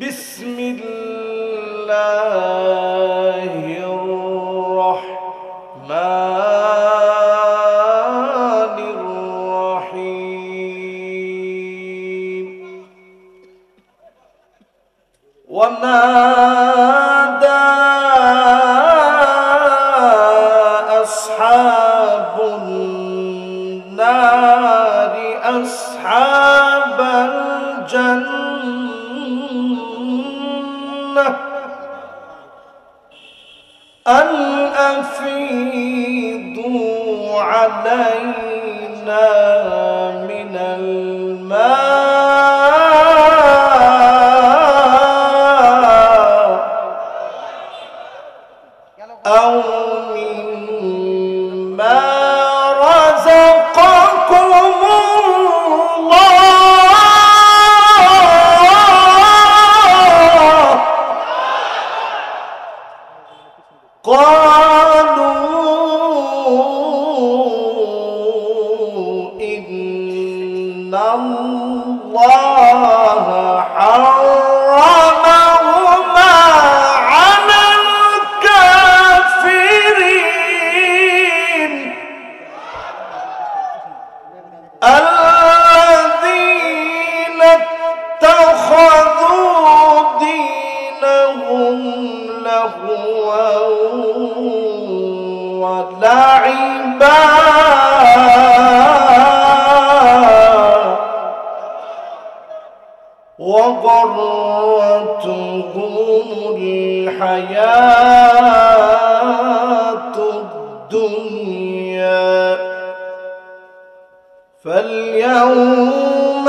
بسم الله الرحمن الرحيم ونادى أصحاب النار أصحاب الجنة أن أفيضوا علينا من الماء أو مما رزقكم الله قالوا إن الله حرمهما على الكافرين الذين اتخذوا دينهم لهوا ولعبا وغرتهم الحياة الدنيا فاليوم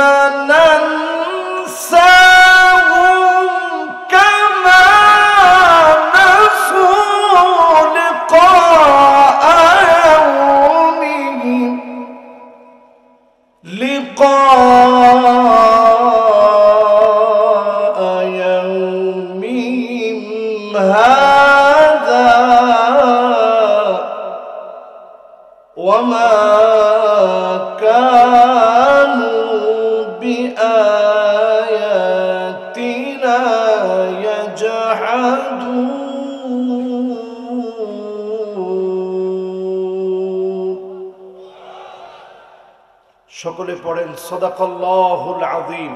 ننساهم كما نسوا لقاء يومهم هذا وما كانوا بآياتنا يجحدون সকলে পড়েন সাদাকাল্লাহুল আযীম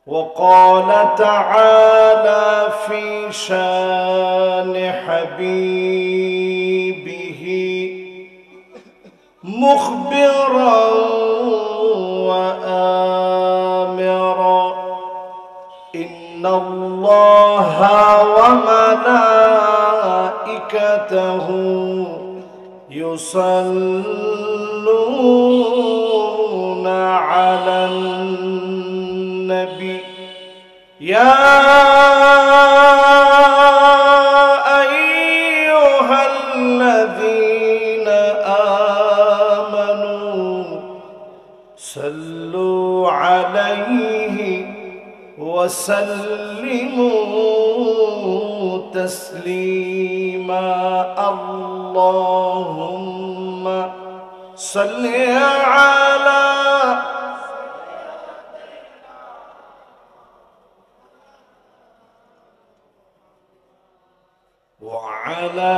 وقال تعالى في شان حبيبه مخبرا وآمرا إن الله وملائكته يصلون على النبي يا أيها الذين آمنوا صلوا عليه وسلموا تسليما اللهم صل على وعلى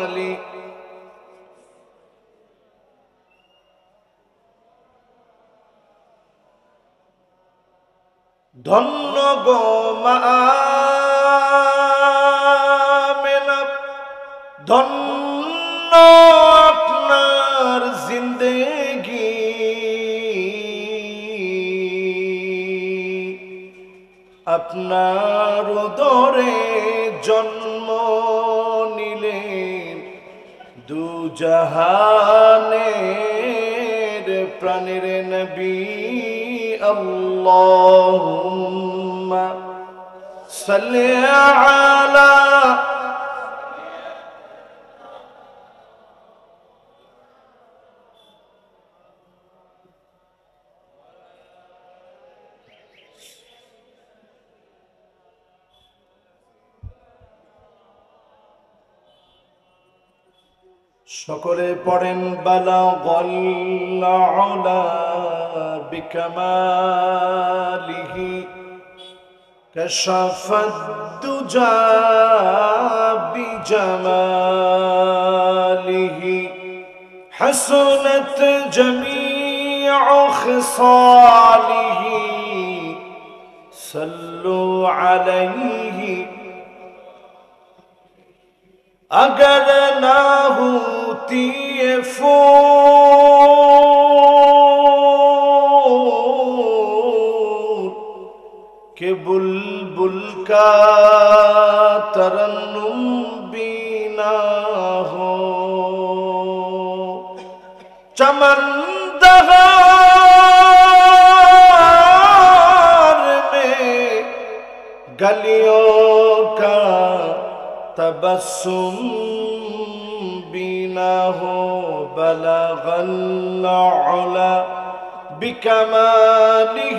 آل ধন্য গো মা আমেনা ধন্য আপনার জিন্দেগি আপনার উদরে জন্ম নিলেন দু জাহানের প্রাণের নবী আল্লাহুম্মা সাল্লি আলা সকলে পড়েন বালাগাল উলা بكماله كشف الدجى بجماله حسنت جميع خصاله صلوا عليه اگر نہ ہوتی پھول کہ بلبل کا ترنم بھی نہ ہو چمن دہار میں گلیوں کا تبسم بھی نہ ہو بلغ العلا بکمالہ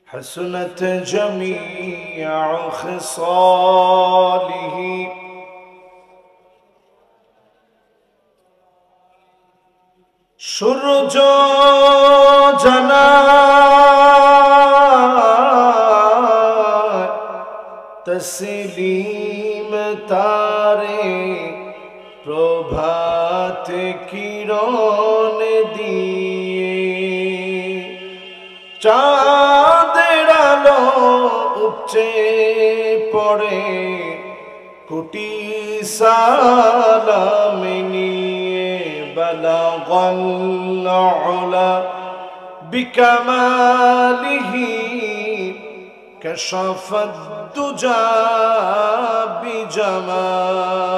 حسنت جمیع خصالہ سورج و جنا تسلیم تارے প্রভাত কিরণ দিয়ে চাঁদের আলো উপচে পড়ে কোটি সালাম নিয়ে বালাগাল উলা বিকামালিহি كشف الدجى بجماله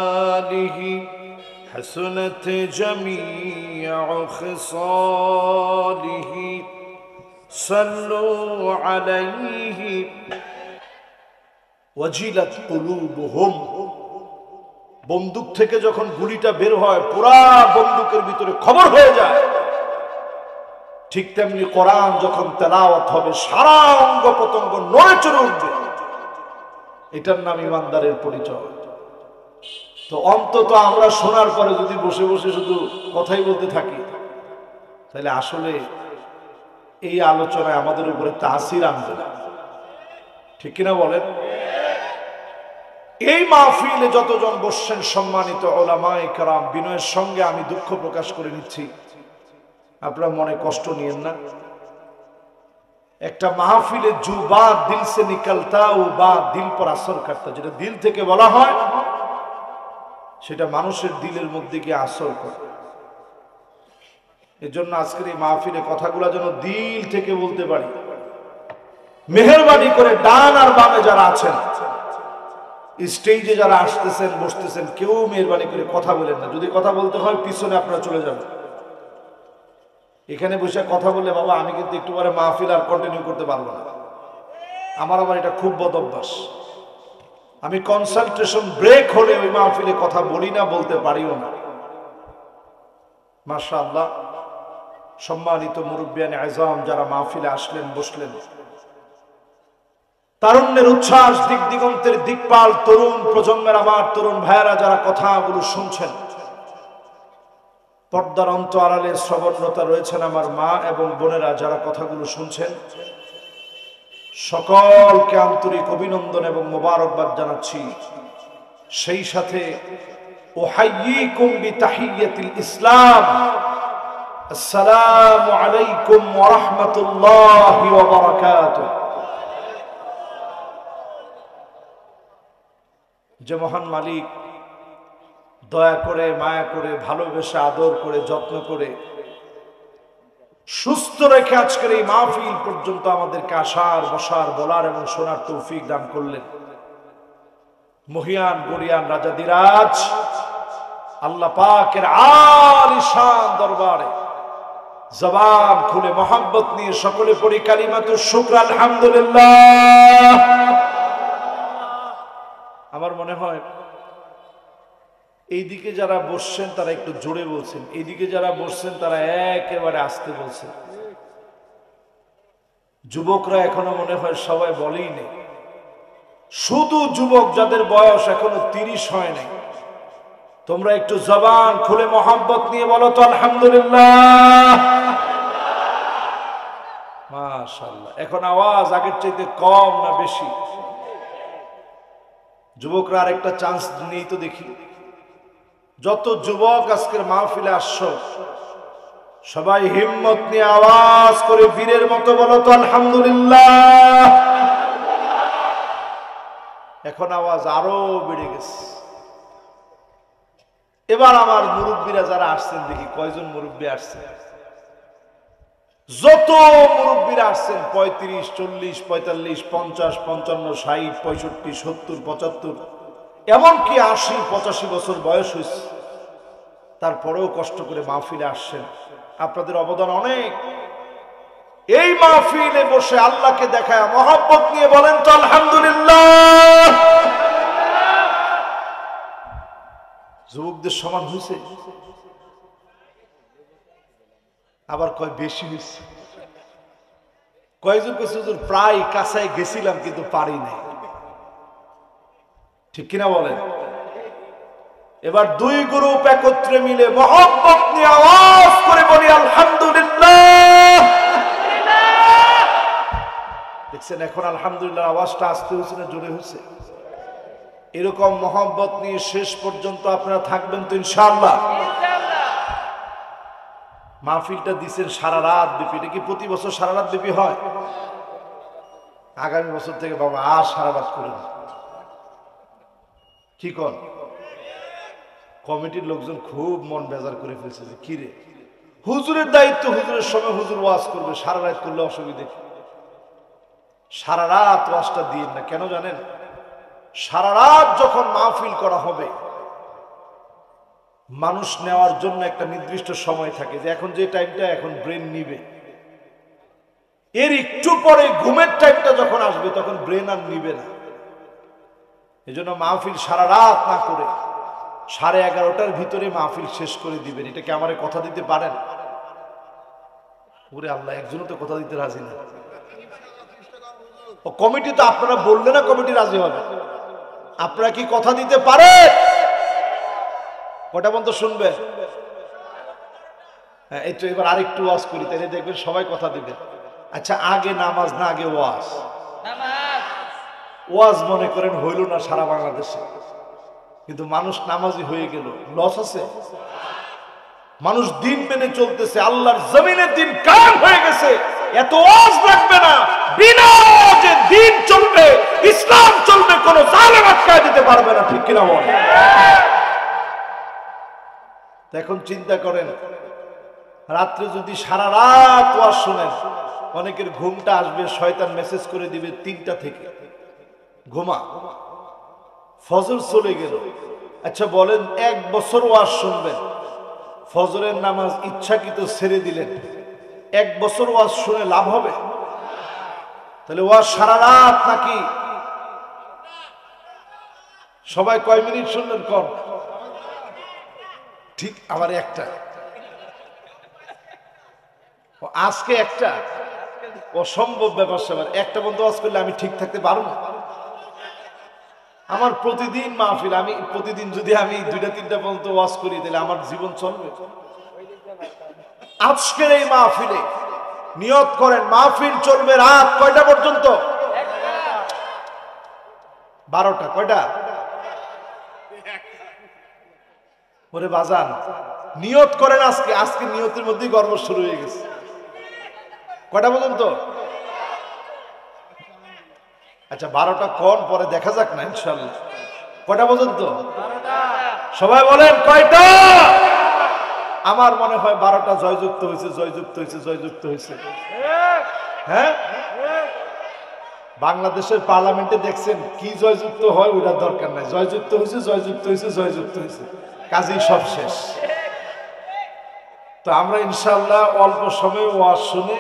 حسنت جميع خصاله صلوا عليه وجلت قلوبهم বন্দুক থেকে যখন গুলিটা বের হয় পুরা বন্দুকের ভিতরে খবর হয়ে যায় ঠিক তেমনি কোরআন যখন তেলাওয়াত হবে সারা অঙ্গ প্রত্যঙ্গ নড়ে চড়ে উঠবে এটার নাম ইমানদারের পরিচয় তো অন্তত আমরা শোনার পরে যদি বসে বসে শুধু কথাই বলতে থাকি তাহলে আসলে এই আলোচনায় আমাদের উপরে তাসির আনবে না ঠিক কিনা বলেন এই মাহফিলে যতজন বসছেন সম্মানিত উলামায়ে কেরাম বিনয়ের সঙ্গে আমি দুঃখ প্রকাশ করে নিচ্ছি আপনারা মনে কষ্ট নিয়েন না একটা মাহফিলে জু বাত দিল সে নিকলতা ও বাত দিল পর আসর করতা যেটা দিল থেকে বলা হয় সেটা মানুষের দিলের মধ্যে গিয়ে আসর করে এজন্য আজকের এই মাহফিলে কথাগুলো যেন দিল থেকে বলতে পারি মেহেরবানি করে ডান আর বামে যারা আছেন স্টেজে যারা আসতেছেন বসতেছেন কেউ মেহেরবানি করে কথা বলেন না যদি কথা বলতে হয় পিছনে আপনারা চলে যাবেন এখানে বসে কথা বললে বাবা আমি কিন্তু একটু পরে মাহফিল আর কন্টিনিউ করতে পারবো না আমার আবার এটা খুব বদ অভ্যাস আমি কনসেন্ট্রেশন ব্রেক হলে ওই মাহফিলে কথা বলি না বলতে পারিও না মাশাআল্লাহ সম্মানিত মুরব্বিয়ানে আযম যারা মাহফিলে আসলেন বসলেন তারুণ্যের উচ্ছ্বাস দিক দিগন্তের দিকপাল তরুণ প্রজন্মের আমার তরুণ ভাইয়েরা যারা কথাগুলো শুনছেন পর্দার অন্তরালে শ্রবণরতা রয়েছেন আমার মা এবং বোনেরা যারা কথাগুলো শুনছেন সকলকে আন্তরিক অভিনন্দন এবং মোবারকবাদ জানাচ্ছি সেই সাথে উহাইয়িকুম বিতাহিয়াতিল ইসলাম আসসালামু আলাইকুম ওয়া রাহমাতুল্লাহি ওয়া বারাকাতুহু যে মহান মালিক দয়া করে মায়া করে ভালোবেসে আদর করে যত্ন করে সুস্থ রেখে আজকের এই মাহফিল পর্যন্ত আমাদেরকে আসার বসার বলার এবং শোনার তৌফিক দান করলেন মহিয়ান গরিয়ান রাজাদিরাজ আল্লাহ পাকের আলিশান দরবারে জবান খুলে মোহাম্মত নিয়ে সকলে পড়ি কালিমাতু শুকর আলহামদুলিল্লাহ আমার মনে হয় এইদিকে যারা বসছেন তারা একটু জোরে বলছেন এইদিকে যারা বসছেন তারা একেবারে আস্তে বলছেন যুবকরা এখনো মনে হয় সবাই বলেই নেই শুধু যুবক যাদের বয়স এখনো 30 হয় নাই তোমরা একটু জবান খুলে মোহাম্মত নিয়ে বলো তো আলহামদুলিল্লাহ। মাশাআল্লাহ। এখন আওয়াজ আগের চাইতে কম না বেশি? যুবকরা আরেকটা চান্স নেই তো দেখি। যত যুবক আজকের মাহফিলে আসছো সবাই হিম্মত নিয়ে আওয়াজ করে বীরের মতো বলো তো আলহামদুলিল্লাহ। এখন আওয়াজ আরো বেড়ে গেছে। এবার আমার মুরব্বীরা যারা আসছেন দেখি কয়জন মুরব্বী আসছেন। যত মুরব্বীরা আসছেন 35, 40, 45, 50, 55, 60, 65, 70, 75, এমনকি 80, 85 বছর বয়স হয়েছে, তারপরেও কষ্ট করে মাহফিলে আসছেন। আপনাদের অবদান অনেক। এই মাহফিলে বসে আল্লাহকে দেখায় মহব্বত নিয়ে বলেন তো আলহামদুলিল্লাহ। যুবকদের সমান হয়েছে? আবার কয় বেশি হয়েছে। কয়েকজন কিছু প্রায় কাছায় গেছিলাম কিন্তু পারি নাই, ঠিক কিনা বলেন? এবার দুই গ্রুপ একত্রে মিলে মহব্বত নিয়ে আওয়াজ করে বলি আলহামদুলিল্লাহ। দেখছেন এখন আলহামদুলিল্লাহ আওয়াজটা আসতে হয়েছে না জোরে হয়েছে? এরকম মহব্বত নিয়ে শেষ পর্যন্ত আপনারা থাকবেন তো ইনশাআল্লাহ? মাহফিলটা দিচ্ছেন সারা রাত ব্যাপী। এটা কি প্রতি বছর সারা রাত ব্যাপী হয়? আগামী বছর থেকে বাবা আর সারা রাত করেন। কি কর? কমিটির লোকজন খুব মন বেজার করে ফেলছে যে কি রে, হুজুরের দায়িত্ব, হুজুরের সময় হুজুর ওয়াজ করবে, সারা রাত করলে অসুবিধে কি? সারা রাত ওয়াজটা দিন না। কেন জানেন? সারা রাত যখন মাহফিল করা হবে মানুষ নেওয়ার জন্য একটা নির্দিষ্ট সময় থাকে, যে এখন যে টাইমটা এখন ব্রেন নিবে, এর একটু পরে ঘুমের টাইমটা যখন আসবে তখন ব্রেন আর নিবে না। এই জন্য মাহফিল সারা রাত না করে 11:30টার ভিতরে মাহফিল শেষ করে দিবেন। এটা কি আমারে কথা দিতে পারেন? ওরে আল্লাহ, একজনও তো কথা দিতে রাজি না। ও কমিটি তো আপনারা বললে না কমিটি রাজি হবে। আপনারা কি কথা দিতে পারেন? কটা পর্যন্ত শুনবেন? হ্যাঁ, এই তো এবার আরেকটু ওয়াজ করি, তাহলে দেখবেন সবাই কথা দিবেন। আচ্ছা, আগে নামাজ না আগে ওয়াজ? ওয়াজ মনে করেন হইল না সারা বাংলাদেশে, কিন্তু মানুষ নামাজি হয়ে গেল, লস আছে? মানুষ দিন মেনে চলতেছে, আল্লাহর জমিনে দিন কায়েম হয়ে গেছে। এত ওয়াজ লাগবে না, বিনা ওয়াজে দিন চলবে, ইসলাম চলবে, কোন জালেম আটকায় দিতে পারবে না, ঠিক কিনা বলেন? এখন চিন্তা করেন, রাত্রে যদি সারা রাত ওয়াজ শুনেন, অনেকের ঘুমটা আসবে, শয়তান মেসেজ করে দিবে 3টা থেকে, ঘুমা, ফজর চলে গেল। আচ্ছা বলেন, 1 বছর ওয়াজ শুনবেন, ফজরের নামাজ ইচ্ছাকৃত ছেড়ে দিলেন, 1 বছর ওয়াজ শুনে লাভ হবে? তাহলে ওয়াজ সারা রাত নাকি? সবাই কয় মিনিট শুনলেন? কম। ঠিক আমার একটা, আজকে একটা অসম্ভব ব্যাপার স্যাপার। একটা বন্ধু ওয়াজ করলে আমি ঠিক থাকতে পারবো না। আমার প্রতিদিন মাহফিল, আমি প্রতিদিন যদি আমি 2টা-3টা পর্যন্ত ওয়াজ করি তাহলে আমার জীবন চলবে? আজকের এই মাহফিলে নিয়ত করেন মাহফিল চলবে রাত কয়টা পর্যন্ত? 12টা। কয়টা? ওরে বাজান, নিয়ত করেন আজকে। আজকে নিয়তের মধ্যেই গর্ব শুরু হয়ে গেছে। কয়টা পর্যন্ত? আচ্ছা 12টা কোন পরে দেখা যাক না ইনশাআল্লাহ। কয়টা পর্যন্ত? সবাই বলেন কয়টা? আমার মনে হয় 12টা জয়যুক্ত হয়েছে, জয়যুক্ত হয়েছে, জয়যুক্ত হয়েছে। হ্যাঁ, বাংলাদেশের পার্লামেন্টে দেখছেন কি জয়যুক্ত হয়, ওটার দরকার নাই। জয়যুক্ত হয়েছে, জয়যুক্ত হয়েছে, জয়যুক্ত হয়েছে, কাজেই সব শেষ। তো আমরা ইনশাআল্লাহ অল্প সময়ে ওয়াজ শুনে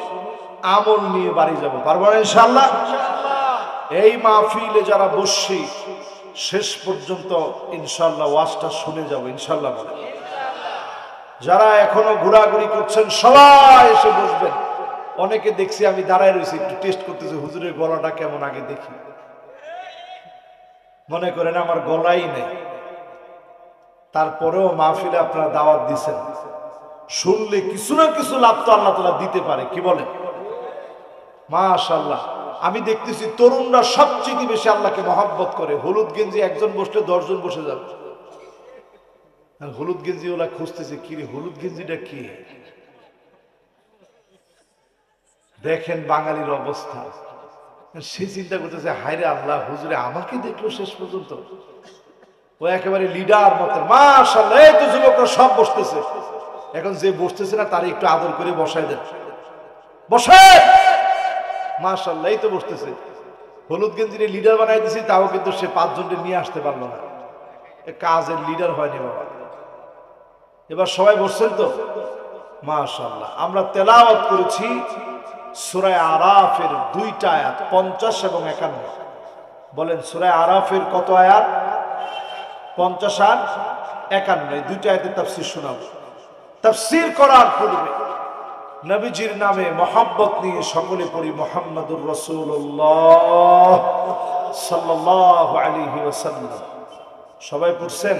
আমল নিয়ে বাড়ি যাব, পারবো না ইনশাআল্লাহ? এই মাহফিলে যারা বসছি শেষ পর্যন্ত ইনশাআল্লাহ ওয়াজটা শুনে যাব ইনশাআল্লাহ। যারা এখনো ঘোরাঘুরি করছেন সবাই এসে বসবেন। অনেকে দেখছি আমি দাঁড়ায় রয়েছি, একটু টেস্ট করতেছি হুজুরের গলাটা কেমন, আগে দেখি। মনে করেন আমার গলাই নেই, তারপরেও মাহফিলে আপনারা দাওয়াত দিচ্ছেন, শুনলে কিছু না কিছু লাভ তো আল্লাহ তাআলা দিতে পারে, কি বলেন? মাশাআল্লাহ। আমি দেখতেছি তরুণরা সবচেয়ে বেশি আল্লাহকে মহব্বত করে। হলুদ গেঞ্জি একজন বসলে 10 জন বসে যাবে। আর হলুদ গেঞ্জি ওরা খুঁজতেছে, কি রে হলুদ গেঞ্জিটা কি? দেখেন বাঙালির অবস্থা। সে চিন্তা করতেছে, হায়রে আল্লাহ, হুজুরে আমাকে দেখলো শেষ পর্যন্ত। ও একেবারে লিডার মতের। মাশাআল্লাহ, এই তো যুবকরা সব বসতেছে। এখন যে বসতেছে না তার একটু আদর করে বসায় দেন, বসে। মাশাআল্লাহ, এই তো বসতেছে। হলুদ গেঞ্জির লিডার বানাই দিছি, তাও কিন্তু সে 5 জনকে নিয়ে আসতে পারলো না। কাজের লিডার হয়নি বাবা। এবার সবাই বসছেন তো? মাশাআল্লাহ। আমরা তেলাওয়াত করেছি সূরা আরাফের 2টা আয়াত, 50 এবং 51। বলেন সূরা আরাফের কত আয়াত? 50 আর 51। এই 2টা আয়াতের তাফসীর শোনাবো। তাফসীর করার পূর্বে নবীজির নামে মহব্বত নিয়ে সকলে পড়ি মুহাম্মাদুর রাসূলুল্লাহ সাল্লাল্লাহু আলাইহি ওয়াসাল্লাম। সবাই পড়ছেন?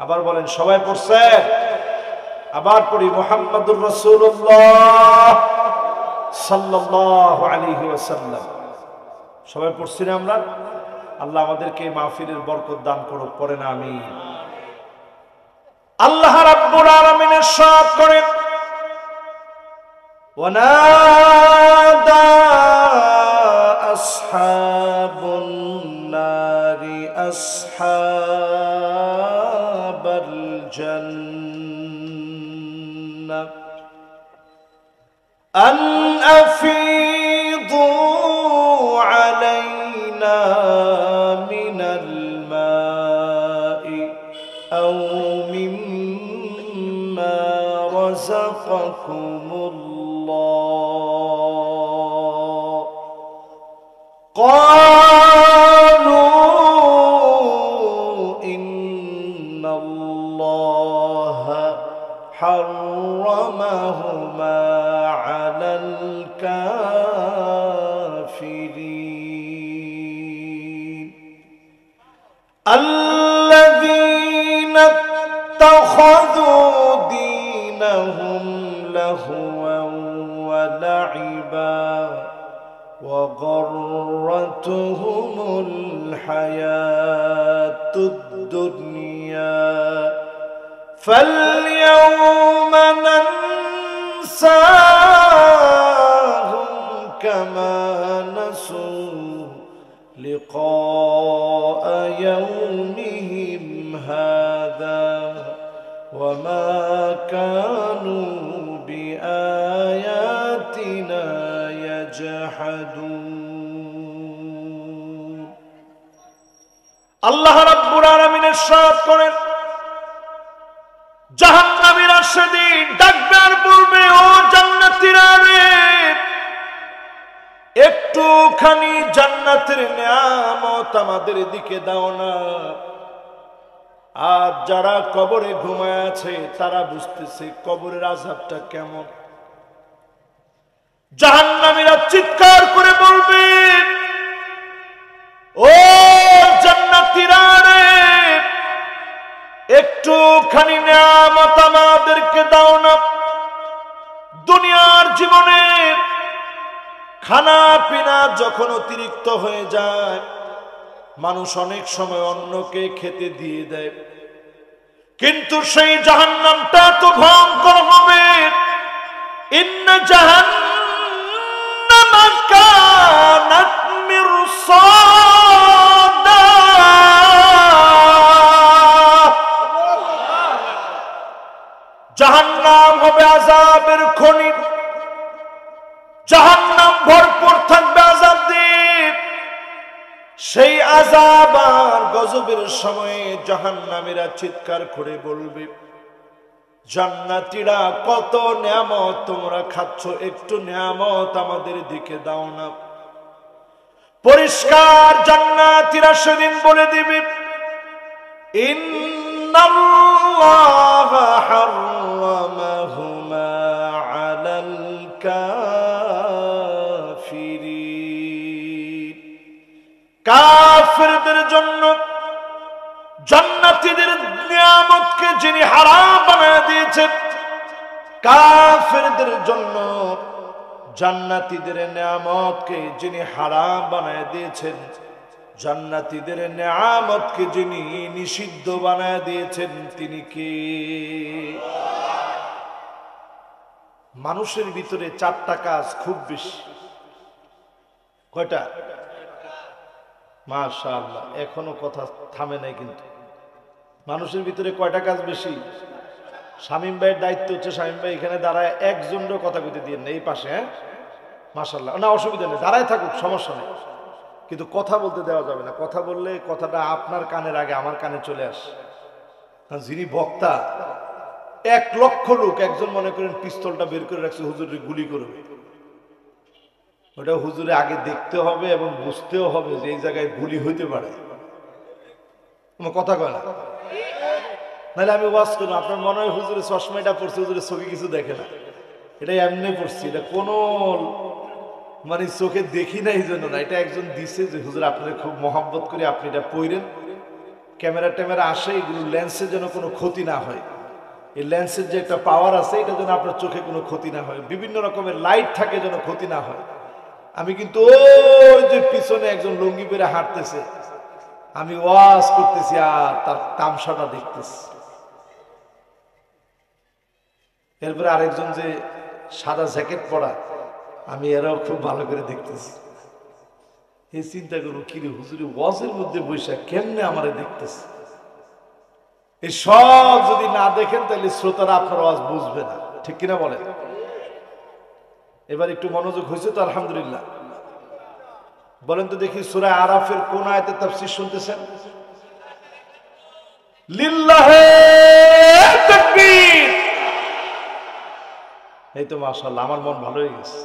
আবার বলেন, সবাই পড়ছেন? আবার পড়ি মুহাম্মাদুর রাসূলুল্লাহ সাল্লাল্লাহু আলাইহি ওয়াসাল্লাম। সবাই পড়ছি না আমরা? আল্লাহ আমাদেরকে এই মাহফিলের বরকত দান করুক, পড়েন আমিন। আল্লাহ রাব্বুল আলামিন ইরশাদ করেন, ونادى أصحاب النار أصحاب الجنة أن أفيضوا علينا من الماء أو مما رزقكم الله قالوا إن الله حرمهما على الكافرين الذين اتخذوا دينهم لهوا ولعبا وغرتهم الحياة الدنيا فاليوم ننساهم كما نسوا لقاء يومهم هذا وما كانوا بآياتنا يجحدون আল্লাহ রাব্বুল আলামিন ইরশাদ করেন, জাহান্নামীরা সেদিন ডাকবে আর বলবে, ও জান্নাতীরা রে, একটুখানি জান্নাতের নিয়ামত আমাদের দিকে দাও না। আর যারা কবরে ঘুমায় আছে তারা বুঝতেছে কবরের আযাবটা কেমন। জাহান্নামীরা চিৎকার করে বলবে, ও জান্নাতীরা রে, একটুখানি নিয়ামত আমাদেরকে দাও না। দুনিয়ার জীবনে খানা পিনা যখন অতিরিক্ত হয়ে যায়, মানুষ অনেক সময় অন্যকে খেতে দিয়ে দেয়, কিন্তু সেই জাহান্নামটা তো ভয়ঙ্কর হবে। ইন্না জাহান্নামা কানাত মিরসাদা, জাহান্নাম হবে আযাবের খনি। জাহান্নাম ভরপুর থাকবে আযাব দিয়ে। সেই আযাব আর গজবের সময়ে জাহান্নামীরা চিৎকার করে বলবে, জান্নাতীরা কত নিয়ামত তোমরা খাচ্ছ, একটু নিয়ামত আমাদের দিকে দাও না। পরিষ্কার জান্নাতীরা সেদিন বলে দিবে, ইন্নাল্লাহা হাররামাহুমা আলাল কাফিরিন। কাফিরদের জন্য জান্নাতীদের নিয়ামতকে যিনি হারাম বানায় দিয়েছেন, কাফেরদের জন্য জান্নাতীদের নিয়ামতকে যিনি হারাম বানায় দিয়েছেন, জান্নাতীদের নিয়ামতকে যিনি নিষিদ্ধ বানায় দিয়েছেন, তিনি কে? মানুষের ভিতরে চারটা কাজ খুব বেশি। কয়টা? মাশাআল্লাহ, এখনো কথা থামে নাই কিন্তু। মানুষের ভিতরে কয়টা কাজ বেশি? শামীম ভাইয়ের দায়িত্ব হচ্ছে, শামীম ভাই এখানে দাঁড়ায় একজনের কথা কইতে দিয়ে না, এই পাশে। হ্যাঁ, মাশাআল্লাহ, না অসুবিধা নেই, দাঁড়ায় থাকুক, সমস্যা নেই, কিন্তু কথা বলতে দেওয়া যাবে না। কথা বললে কথাটা আপনার কানের আগে আমার কানে চলে আসে। যিনি বক্তা, 1 লক্ষ লোক, একজন মনে করেন পিস্তলটা বের করে রাখছে, হুজুরে গুলি করবে, ওটা হুজুরে আগে দেখতে হবে এবং বুঝতেও হবে যে এই জায়গায় গুলি হইতে পারে। আমার কথা কয় না, নাহলে আমি ওয়াজ করবো, আপনার মনে হয় হুজুরে চশমাটা পড়ছে, হুজুরে চোখে কিছু দেখে না, এটা এমনি পড়ছি, এটা কোনো মানে চোখে দেখি না এই জন্য না, এটা একজন দিছে যে হুজুর আপনার খুব মহব্বত করে আপনি এটা পড়েন, ক্যামেরা ট্যামেরা আসে, এগুলো লেন্সের যেন কোনো ক্ষতি না হয়, এই লেন্সের যে একটা পাওয়ার আছে এটা যেন আপনার চোখে কোনো ক্ষতি না হয়, বিভিন্ন রকমের লাইট থাকে যেন ক্ষতি না হয়। আমি কিন্তু ওই যে পিছনে একজন লুঙ্গি পরে হাঁটতেছে, আমি ওয়াজ করতেছি আর তার তামসাটা দেখতেছি। এরপরে আরেকজন যে সাদা জ্যাকেট পরা, আমি এরাও খুব ভালো করে দেখতেছি। এই চিন্তা করুন, কিরে হুজুরে ওয়াজের মধ্যে বসে কেমনে আমারে দেখতেছে। এই সব যদি না দেখেন তাহলে শ্রোতারা আপনার ওয়াজ বুঝবে না, ঠিক কিনা বলেন? এবার একটু মনোযোগ হয়েছে তো? আলহামদুলিল্লাহ। বলেন তো দেখি, সূরা আরাফের কোন আয়াতের তাফসীর শুনতেছেন? লিল্লাহি তাকবীর। এই তো মাশাআল্লাহ, আমার মন ভালো হয়ে গেছে।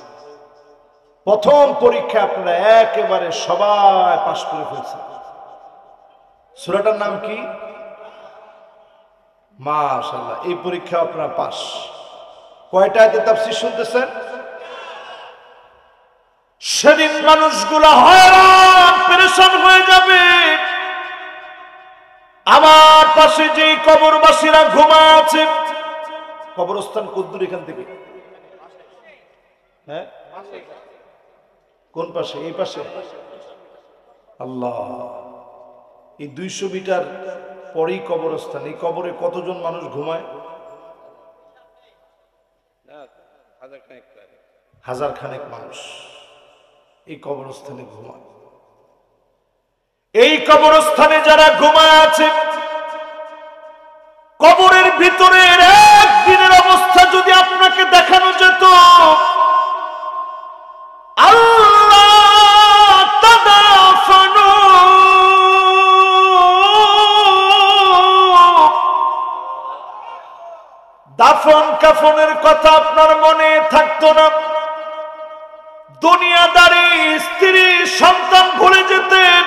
প্রথম পরীক্ষা আপনারা একেবারে সবাই পাস করে ফেলছেন। সূরাটার নাম কি? মাশাআল্লাহ, এই পরীক্ষা আপনারা পাস। কয়টা আয়াতের তাফসীর শুনতেছেন? সেদিন মানুষগুলো হয়রান পেরেশান হয়ে যাবে। আমার পাশে যে কবরবাসীরা ঘুমায় আছে, কবরস্থান কদ্দূর এখান থেকে? হ্যাঁ, কোন পাশে? এই পাশে। আল্লাহ, এই 200 মিটার পরেই কবরস্থান। এই কবরে কতজন মানুষ ঘুমায়? 1000 খানেক মানুষ এই কবরস্থানে ঘুমায়। এই কবরস্থানে যারা ঘুমায় আছে, কবরের ভিতরের একদিনের অবস্থা যদি আপনাকে দেখানো যেত, আল্লাহ তাদাফানু, দাফন কাফনের কথা আপনার মনে থাকতো না, দুনিয়াদারি স্ত্রী সন্তান ভুলে যেতেন।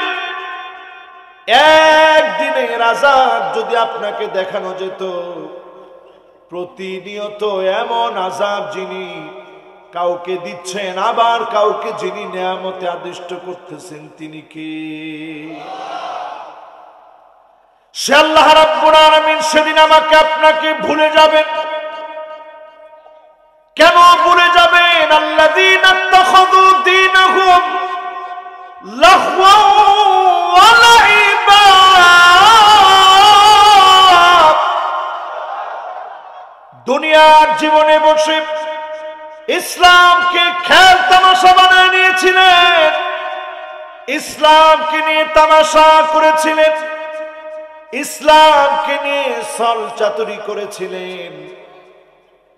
একদিনের আযাব যদি আপনাকে দেখানো যেত, প্রতিনিয়ত এমন আযাব যিনি কাউকে দিচ্ছেন, আবার কাউকে যিনি নিয়ামতে আদিষ্ট করতেছেন, তিনি কি? সে আল্লাহ রাব্বুল আলামিন সেদিন আমাকে আপনাকে ভুলে যাবেন। কেন ভুলে যাবেন? আল্লাযীনা ইত্তাখাযু দীনাহুম লাহওয়ান ওয়া লাইবা, দুনিয়ার জীবনে বসে ইসলামকে খেল তামাশা বানিয়ে নিয়েছিলেন, ইসলামকে নিয়ে তামাশা করেছিলেন, ইসলামকে নিয়ে ছল চাতুরি করেছিলেন।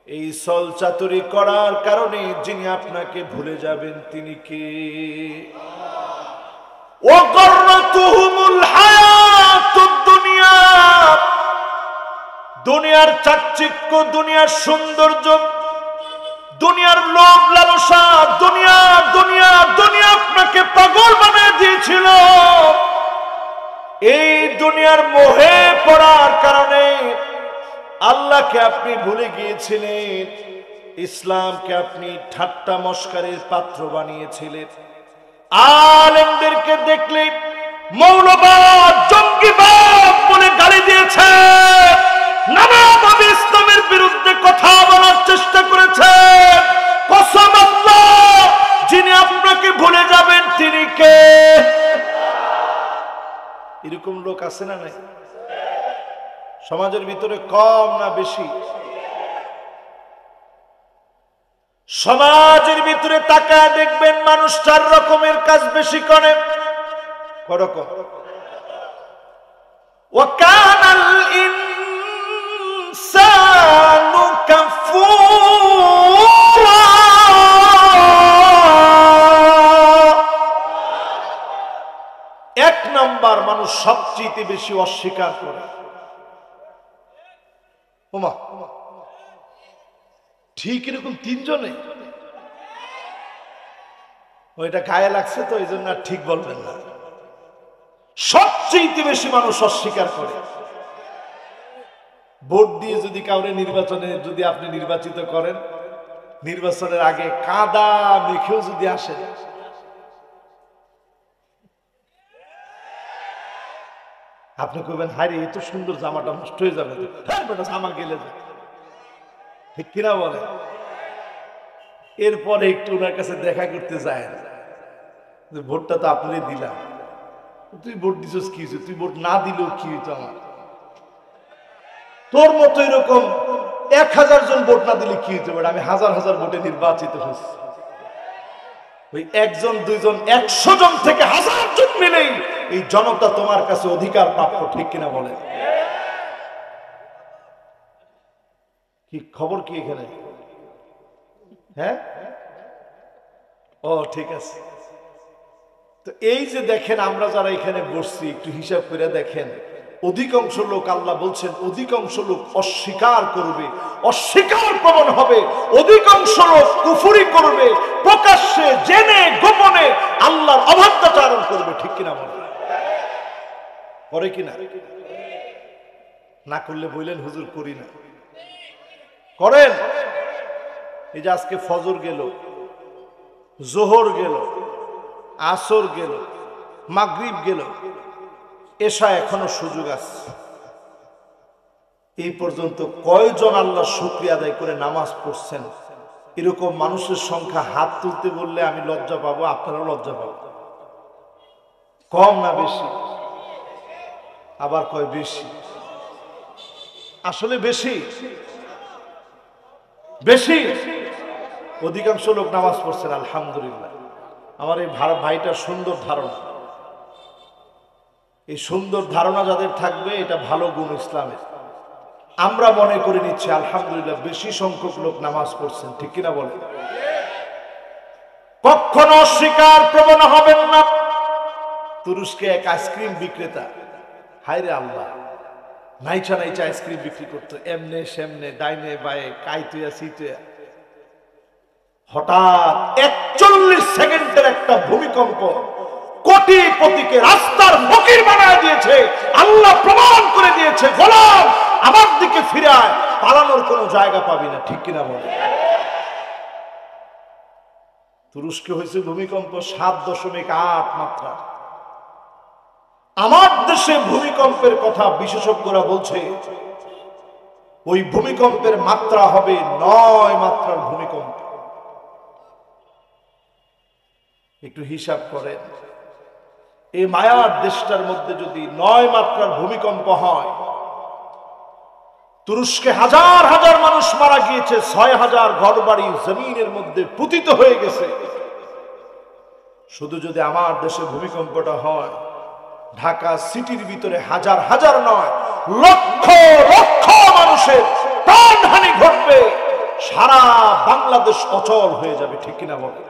এই ছল চাতুরি করার কারণে যিনি আপনাকে ভুলে যাবেন, তিনি কে? ওয়াগরতুহুমুল হায়াতুদ দুনিয়া, দুনিয়ার চাকচিক্য, দুনিয়ার সৌন্দর্য, দুনিয়ার লোভ লালসা, দুনিয়া দুনিয়া দুনিয়া আপনাকে পাগল বানিয়ে দিয়েছিল। এই দুনিয়ার মোহে পড়ার কারণে আল্লাহকে আপনি ভুলে গিয়েছিলেন, ইসলামকে আপনি ঠাট্টা মস্কারের পাত্র বানিয়েছিলেন। আলেমদেরকে দেখলে মৌলবাদ, জঙ্গিবাদ বলে গালি দিয়েছে, নানাভাবে ইসলামের বিরুদ্ধে কথা বলার চেষ্টা করেছেন। কসম আল্লাহ, যিনি আপনাকে ভুলে যাবেন তিনি কে? এরকম লোক আছে না নাই সমাজের ভিতরে? কম না বেশি? সমাজের ভিতরে তাকায় দেখবেন মানুষ 4 রকমের কাজ বেশি করে। করকম ওয়াকানাল ইনসানু কাফুরা। এক নাম্বার, মানুষ সবচেয়ে বেশি অস্বীকার করে। ওমা, ঠিক এরকম 3 জনে। ওইটা গায়ে লাগছে তো এই জন্য আর ঠিক বলবেন না। সবচেয়ে বেশি মানুষ অস্বীকার করে। ভোট দিয়ে যদি কাউরে নির্বাচনে যদি আপনি নির্বাচিত করেন, নির্বাচনের আগে কাদা মেখেও যদি আসেন, আপনি কইবেন হায় রে, এত সুন্দর জামাটা নষ্ট হয়ে যাবে, জামা গেলে যায়, ঠিক কিনা বলে? এরপরে একটু ওনার কাছে দেখা করতে যায় না, ভোটটা তো আপনি দিলাম, তুই ভোট দিছিস কি হয়েছে, তুই ভোট না দিলেও কি হইতো আমার, তোর মতো এরকম 1000 জন ভোট না দিলে কি হইতো, আমি হাজার হাজার ভোটে নির্বাচিত হয়েছি। ওই 1 জন 2 জন 100 জন থেকে 1000 জন মিলেই এই জনতা তোমার কাছে অধিকার প্রাপ্য, ঠিক কিনা বলে? কি খবর কি এখানে? হ্যাঁ, ও ঠিক আছে। তো এই যে দেখেন, আমরা যারা এখানে বসছি একটু হিসাব করে দেখেন, অধিকাংশ লোক, আল্লাহ বলছেন অধিকাংশ লোক অস্বীকার করবে, অস্বীকার প্রবণ হবে, অধিকাংশ লোক কুফরি করবে, প্রকাশ্যে জেনে গোপনে আল্লাহর অবাধ্যাচরণ করবে, ঠিক কিনা বলে? করে কিনা? না করলে বললেন হুজুর করি না, করেন। এই যে আজকে ফজর গেল, জোহর গেল, আসর গেল, মাগরিব গেল, এশা এখনো সুযোগ আছে। এই পর্যন্ত কয়জন আল্লাহ শুকরিয়া আদায় করে নামাজ পড়ছেন? এরকম মানুষের সংখ্যা হাত তুলতে বললে আমি লজ্জা পাবো, আপনারাও লজ্জা পাবো। কম না বেশি? আবার কয় বেশি। আসলে বেশি, বেশি। অধিকাংশ লোক নামাজ পড়ছেন, আলহামদুলিল্লাহ। আমার এই ভাইটার সুন্দর ধারণা, এই সুন্দর ধারণা যাদের থাকবে এটা ভালো গুণ ইসলামের। আমরা মনে করে নিচ্ছি আলহামদুলিল্লাহ বেশি সংখ্যক লোক নামাজ পড়ছেন, ঠিক কিনা বলে? কখনো অস্বীকার প্রবণ হবেন না। তুরস্কে এক আইসক্রিম বিক্রেতা, হায়রে আল্লাহ, নাইচা নাইচা আইসক্রিম বিক্রি করতো, এমনে সেমনে, ডাইনে বায়ে, কাইতুয়া সিতুয়া। হঠাৎ 41 সেকেন্ডের একটা ভূমিকম্প কোটিপতিকে রাস্তার ফকির বানায় দিয়েছে। আল্লাহ প্রমাণ করে দিয়েছে, গোলাম আমার দিকে ফিরায়, পালানোর কোনো জায়গা পাবি না, ঠিক কিনা বলে? তুরস্কে হয়েছে ভূমিকম্প 7.8 মাত্রা। আমার দেশে ভূমিকম্পের কথা বিশেষজ্ঞরা বলছে ওই ভূমিকম্পের মাত্রা হবে 9 মাত্রার ভূমিকম্প। একটু হিসাব করেন, এই মায়ার দেশটার মধ্যে যদি 9 মাত্রার ভূমিকম্প হয়, তুরস্কে হাজার হাজার মানুষ মারা গিয়েছে, 6000 ঘরবাড়ি জমিনের মধ্যে পতিত হয়ে গেছে। শুধু যদি আমার দেশে ভূমিকম্পটা হয়, ঢাকা সিটির ভিতরে হাজার হাজার নয়, লক্ষ লক্ষ মানুষের প্রাণহানি ঘটবে, সারা বাংলাদেশ অচল হয়ে যাবে, ঠিক কিনা বলে?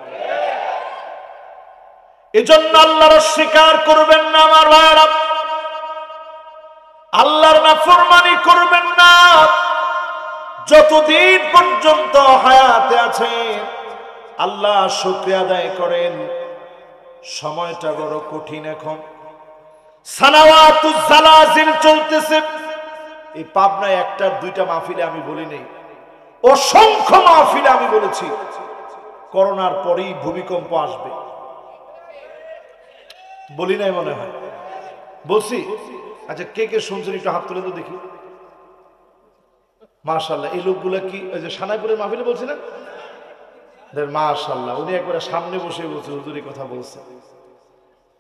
এজন্য আল্লাহর অস্বীকার করবেন না আমার ভাইরা, আল্লাহর নাফরমানি করবেন না। যতদিন পর্যন্ত হায়াতে আছে আল্লাহ শুকরিয়া আদায় করেন। সময়টা বড় কঠিন, এখন সালাওয়াতুজ জালাজিল চলতেছে। এই পাবনায় 1টা 2টা মাহফিলে আমি বলি নেই, অসংখ্য মাহফিলে আমি বলেছি করোনার পরেই ভূমিকম্প আসবে। বলি নাই মনে হয়? বলছি? আচ্ছা, কে কে শুনছেন একটু হাত তুলে তো দেখি। মাশাআল্লাহ। এই লোকগুলা কি ওই যে সানাইপুরের মাহফিলে বলছি না, মাশাআল্লাহ, উনি একবারে সামনে বসে বলছে, হুজুরি কথা বলছে।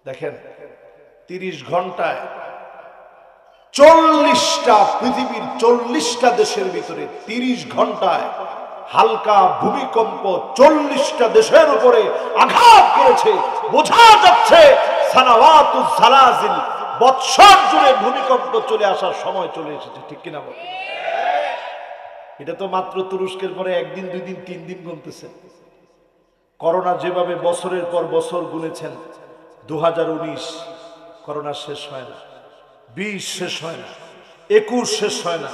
দেখেন 30 ঘন্টায় 40টা, পৃথিবীর 40টা দেশের ভিতরে 30 ঘন্টায় হালকা ভূমিকম্প 40টা দেশের উপরে আঘাত করেছে। বোঝা যাচ্ছে সানাওয়াতুজ জালাজিল, বৎসর জুড়ে ভূমিকম্প চলে আসার সময় চলে এসেছে, ঠিক কিনা বল? এটা তো মাত্র তুরস্কের পরে 1 দিন 2 দিন 3 দিন গুনতেছে। করোনা যেভাবে বছরের পর বছর গুনেছেন, 2019 করোনা শেষ হয় না, 20 শেষ হয় না, 21 শেষ হয় না,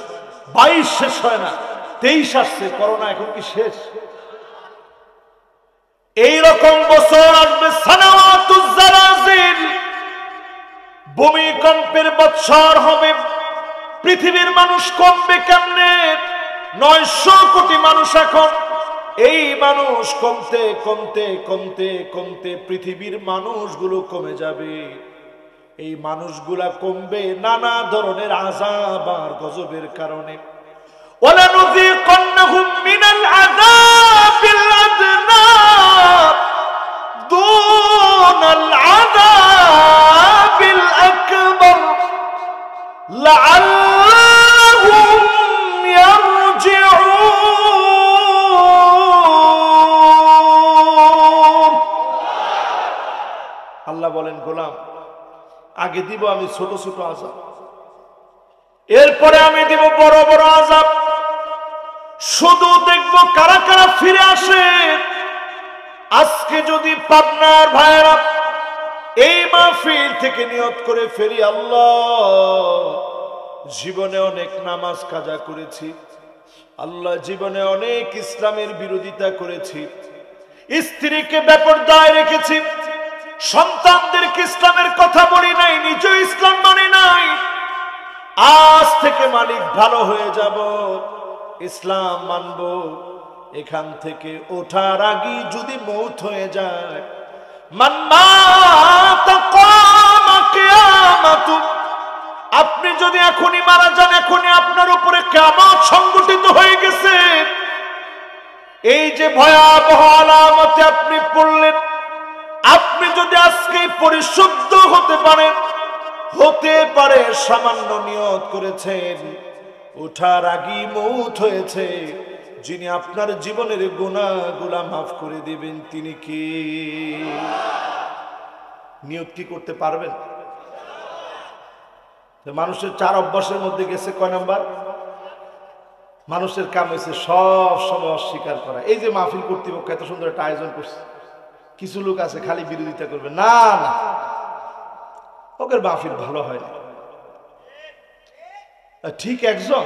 22 শেষ হয় না, 23 আসছে, করোনা এখন কি শেষ? এইরকম বছর আসবে সানাওয়াতুজ জালাজিল, ভূমিকম্পের বৎসর হবে। পৃথিবীর মানুষ কমবে কেমনে? 900 কোটি মানুষ এখন। এই মানুষ কমতে কমতে কমতে কমতে পৃথিবীর মানুষগুলো কমে যাবে। এই মানুষগুলা কমবে নানা ধরনের আযাব আর গজবের কারণে। ওয়ালানুযীকান্নাহুম মিনাল আযাবিল আদনা দুনাল আযাবিল আকবার লাআল্লাহুম ইয়ারজিউন। আল্লাহ বলেন, গোলাম আগে দিব আমি ছোট ছোট আযাব, এরপরে আমি দিব বড় বড় আযাব। শুধু দেখবো কারা কারা ফিরে আসে। আজকে যদি পাবনার ভাইরা এই মাহফিল থেকে নিয়ত করে ফেরি, আল্লাহ জীবনে অনেক নামাজ কাজা করেছি, আল্লাহ জীবনে অনেক ইসলামের বিরোধিতা করেছি, স্ত্রীকে বেপরদায় রেখেছি, সন্তানদেরকে ইসলামের কথা বলি নাই, নিজেও ইসলাম মানি নাই। আজ থেকে মালিক ভালো হয়ে যাব, ইসলাম মানব। এখান থেকে ওঠার আগে যদি মৌত হয়ে যায়, মান মাতা কামা কিয়ামাতু, আপনি যদি এখনই মারা যান, এখনই আপনার উপরে কিয়ামত সংগঠিত হয়ে গেছে। এই যে ভয়াবহ আলামতে আপনি পড়লেন, আপনি যদি আজকে পরিশুদ্ধ হতে পারেন, হতে পারে সামান্য নিয়ত করেছেন, ওঠার আগেই মৌত হয়েছে, যিনি আপনার জীবনের গুনাহগুলো মাফ করে দিবেন তিনি কি? নিয়ত কি করতে পারবেন? মানুষের 4 অভ্যাসের মধ্যে গেছে কয় নাম্বার? মানুষের কাম হয়েছে সব সময় অস্বীকার করা। এই যে মাহফিল কর্তৃপক্ষ এত সুন্দর একটা আয়োজন করছে, কিছু লোক আছে খালি বিরোধিতা করবে, না না ওদের মাহফিল ভালো হয় না। ঠিক একজন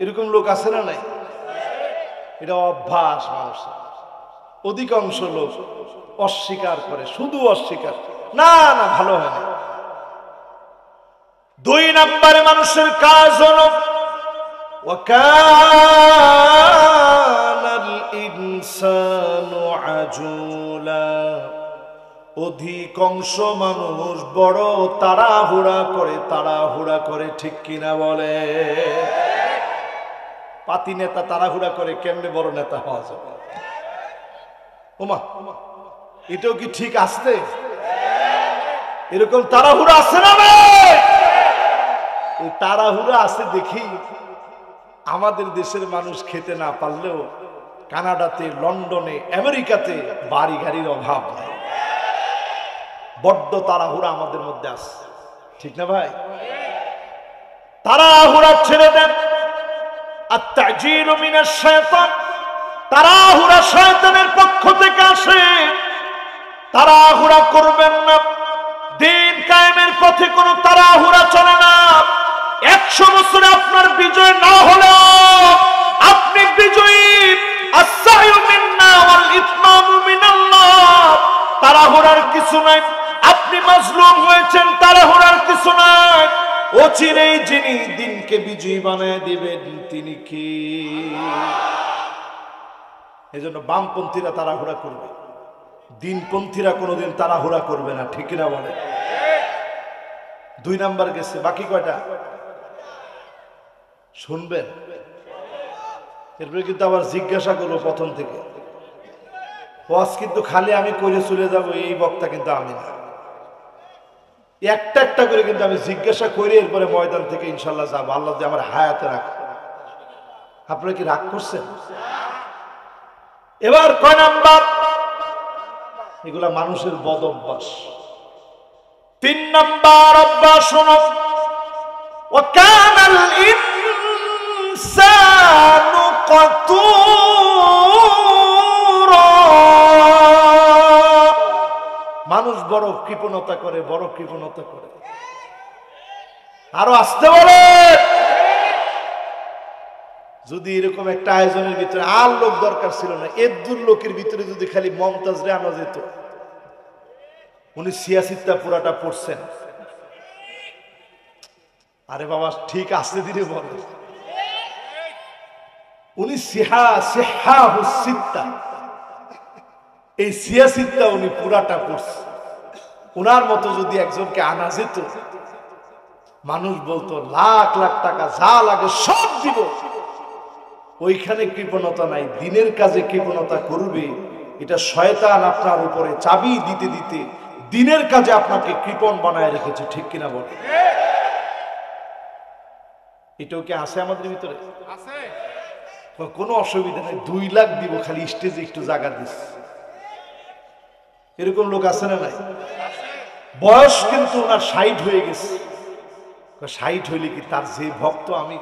এরকম লোক আছে না নাই? এটা অভ্যাস মানুষের। অধিকাংশ লোক অস্বীকার করে, শুধু অস্বীকার, না না ভালো হয় না। 2 নম্বরে মানুষের কাজ হলো ওয়াকানাল ইনসানু আজুলা, অধিকাংশ মানুষ বড় তাড়াহুড়া করে, ঠিক কিনা বলে? পাতি নেতা তাড়াহুড়া করে, কেমনে বড় নেতা হওয়া যাবে? ওমা, এটাও কি ঠিক আসতে? এরকম তাড়াহুড়া আছে না? এই তাড়াহুড়া আছে দেখি আমাদের দেশের মানুষ খেতে না পারলেও কানাডাতে, লন্ডনে, আমেরিকাতে বাড়ি গাড়ির অভাব নাই। বড্ড তাড়াহুড়া আমাদের মধ্যে আছে, ঠিক না ভাই? তাড়াহুড়া ছেড়ে দেন। আত-তা'জিলু মিনাশ শায়তান, তাড়াহুড়া শয়তানের পক্ষ থেকে আসে। তাড়াহুড়া করবেন না। দিন কায়েমের পথে কোনো তাড়াহুড়া চলে না। 100 বছরে আপনার বিজয় না হলেও আপনি বিজয়ী। আস-সা'য়ু মিন্না ওয়াল ইতমামু মিনাল্লাহ। তাড়াহুড়ার কিছু নাই। আপনি মাজলুম হয়েছেন, তাড়াহুড়ার কিছু নাই। অচিরেই যিনি দিনকে বিজয়ী বানায় দিবেন তিনি কি? এজন্য বামপন্থীরা তাড়াহুড়া করবে, দিনপন্থীরা কোনোদিন তাড়াহুড়া করবে না, ঠিক না বলে? 2 নাম্বার গেছে, বাকি কয়টা? শুনবেন, এরপরে কিন্তু আবার জিজ্ঞাসা করবো প্রথম থেকে। ওয়াজ কিন্তু খালি আমি করে চলে যাব এই বক্তা কিন্তু আমি না, একটা একটা করে কিন্তু আমি জিজ্ঞাসা করে এরপরে ময়দান থেকে ইনশাল্লাহ যাবো, আল্লাহ যে আমার হায়াতে রাখ। আপনারা কি রাগ করছেন? এবার কয় নাম্বার? এগুলা মানুষের বদ অভ্যাস। 3 নাম্বার অভ্যাস শোনো, ওয়াকানাল ইনসানু কাতুরা। মানুষ বড় কৃপণতা করে, বড় কৃপণতা করে। আরো আসতে বলে, যদি এরকম একটা আয়োজনের ভিতরে আর লোক দরকার ছিল না, এদুর লোকের ভিতরে যদি খালি মমতাজ রে আনা যেত। উনি সিয়াসিত্তা পুরাটা পড়ছেন। আরে বাবা ঠিক আসতে দিলে বলে, উনি এই সিয়াসিত্তা উনি পুরাটা পড়ছে। উনার মতো যদি একজনকে আনা যেত, মানুষ বলতো লাখ লাখ টাকা যা লাগে সব দিব। ওইখানে কৃপণতা নাই, দিনের কাজে কৃপণতা করবে। এটা শয়তান আপনার উপরে চাবি দিতে দিতে দিনের কাজে আপনাকে কৃপণ বানায় রেখেছে, ঠিক কিনা বলে? এটাও কি আছে আমাদের ভিতরে? কোনো অসুবিধা নেই, 2 লাখ দিব খালি স্টেজে একটু জায়গা দিস। এরকম লোক আছে না নাই? বয়স কিন্তু ওনার 60 হয়ে গেছে। 60 হইলে কি তার যে ভক্ত, আমি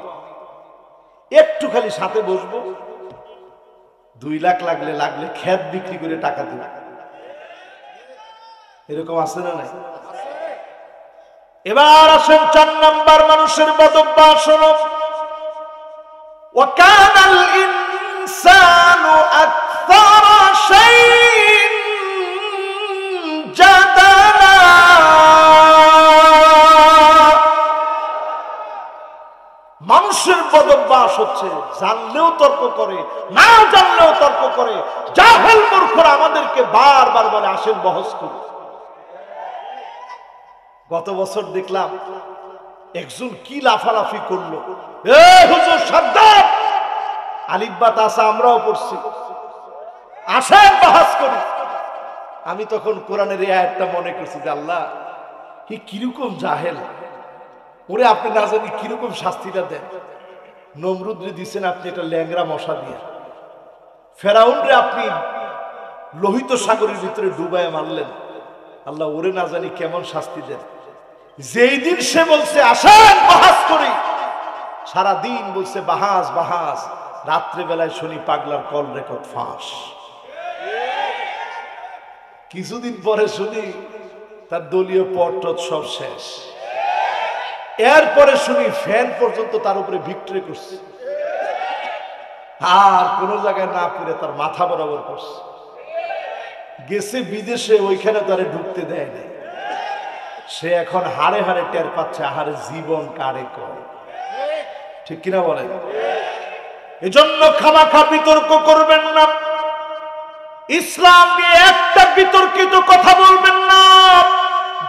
একটু খালি সাথে বসবো, 2 লাখ লাগলে ক্ষেত বিক্রি করে টাকা দিব। এরকম আছে না নাই? এবার আসেন 4 নাম্বার মানুষের বদ অভ্যাস হলো, ওয়াকানাল ইনসানু আকসারা শাইইন জাদালা। মানুষের বদ অভ্যাস হচ্ছে জানলেও তর্ক করে, না জানলেও তর্ক করে। জাহেল মূর্খরা আমাদেরকে বারবার বলে আসেন বহস করি। গত বছর দেখলাম একজন কি লাফালাফি করলো, এ হুজুর সাবধান, আলিফ বা তাসা আমরাও পড়ছি, আসেন বহস করি। আমি তখন কোরআনের এই আয়াতটা মনে করছি যে আল্লাহ কি কিরকম জাহেল, ওরে আপনি না জানি কিরকম শাস্তিটা দেন। নমরুদ রে দিচ্ছেন আপনি এটা ল্যাংরা মশা দিয়ে, ফেরাউন রে আপনি লোহিত সাগরের ভিতরে ডুবায় মারলেন। আল্লাহ ওরে না জানি কেমন শাস্তি দেন। যেই দিন সে বলছে আসেন বাহাস করি, সারা দিন বলছে বাহাস বাহাস, রাত্রে বেলায় শুনি পাগলার কল রেকর্ড ফাঁস। কিছুদিন পরে শুনি তার দলীয় পট সব শেষ। এরপরে শুনি ফ্যান পর্যন্ত তার উপরে ভিক্টরি করছে, আর কোন জায়গায় না পড়ে তার মাথা বরাবর করছে। গেছে বিদেশে, ওইখানে তারে ঢুকতে দেয় না। সে এখন হাড়ে হাড়ে টের পাচ্ছে আহারে জীবন কারে করে, ঠিক কিনা বলেন? এজন্য খামাখা বিতর্ক করবেন না, ইসলাম নিয়ে একটা বিতর্কিত কথা বলবেন না,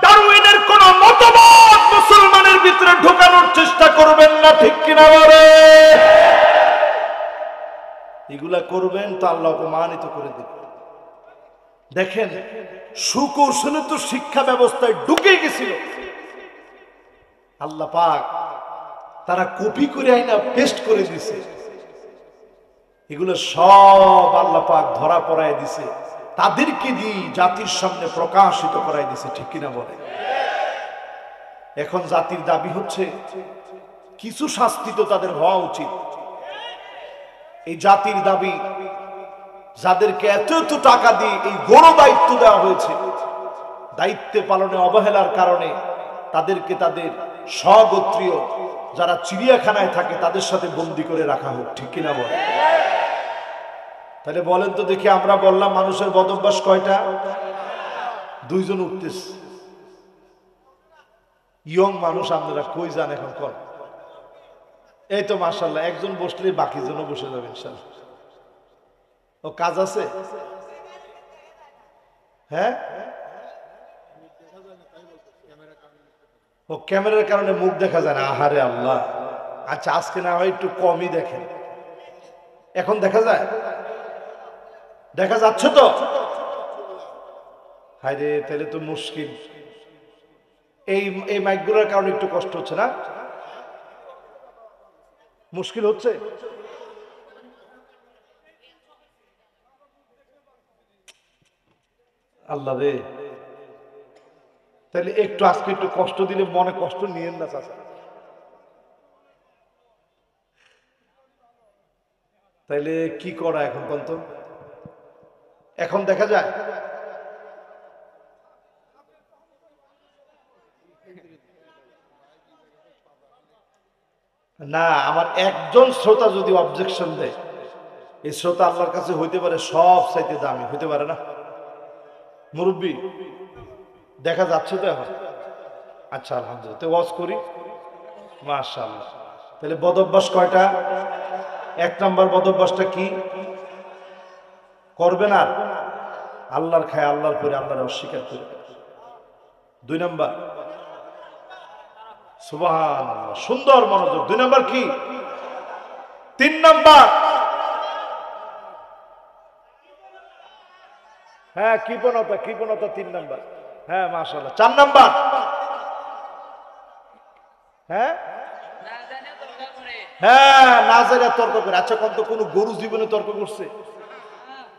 ডারউইনের কোন মতবাদ মুসলমানের ভিতরে ঢোকানোর চেষ্টা করবেন না, ঠিক কিনা বলে? এগুলা করবেন তো আল্লাহ অপমানিত করে দেবে। দেখেন সুকৌশলে তো শিক্ষা ব্যবস্থায় ঢুকে গেছিল, আল্লাহ পাক তারা কপি করে আইনা পেস্ট করে দিছে। এগুলো সব আল্লাহ পাক ধরা পড়ায় দিছে, তাদেরকে দিয়ে জাতির সামনে প্রকাশিত করাই দিছে, ঠিক কিনা বলে? এখন জাতির দাবি হচ্ছে কিছু শাস্তি তো তাদের হওয়া উচিত। এই জাতির দাবি, যাদেরকে এত এত টাকা দিয়ে এই বড় দায়িত্ব দেওয়া হয়েছে, দায়িত্বে পালনে অবহেলার কারণে তাদেরকে তাদের স্বগোত্রীয় যারা চিড়িয়াখানায় থাকে তাদের সাথে বন্দি করে রাখা হোক, ঠিক কিনা বলে? তাহলে বলেন তো দেখি, আমরা বললাম মানুষের বদ অভ্যাস কয়টা? 2 জন উঠতেছে। ইয়ং মানুষ আপনারা কই যান এখন? কর এই তো মাশাআল্লাহ, একজন বসলে বাকি জন বসে যাবে ইনশাআল্লাহ। ও কাজ আছে? হ্যাঁ, ও ক্যামেরার কারণে মুখ দেখা যায় না। আহারে আল্লাহ, আচ্ছা আজকে না হয় একটু কমই দেখেন, এখন দেখা যায়, দেখা যাচ্ছে তো? হায় রে, তাহলে তো মুশকিল। এই মাইকগুলোর কারণে একটু কষ্ট হচ্ছে না? মুশকিল হচ্ছে। আল্লাহ রে, তাহলে একটু আজকে একটু কষ্ট দিলে মনে কষ্ট নিয়েন না চাচা। তাইলে কি করা এখন বলতো? এখন দেখা যায় না? আমার একজন শ্রোতা যদি অবজেকশন দেয়, এই শ্রোতা আল্লাহর কাছে হইতে পারে সব চাইতে দামি, হইতে পারে না? মুরব্বী দেখা যাচ্ছে তো এখন? আচ্ছা আলহামদুলিল্লাহ, তো ওয়াজ করি মাশাআল্লাহ। তাহলে বদভ্যাস কয়টা? এক নাম্বার বদভ্যাসটা কি করবেন? আর আল্লাহর খায়, আল্লাহর পরে আল্লাহর অস্বীকার করবে। দুই নাম্বার সুবহানাল্লাহ, সুন্দর মনোযোগ। দুই নাম্বার কি? তিন নাম্বার হ্যাঁ কৃপণতা, কৃপণতা তিন নাম্বার। হ্যাঁ মাশাআল্লাহ। চার নাম্বার হ্যাঁ হ্যাঁ না জায়গা তর্ক করে। আচ্ছা কত কোন গরু জীবনে তর্ক করছে?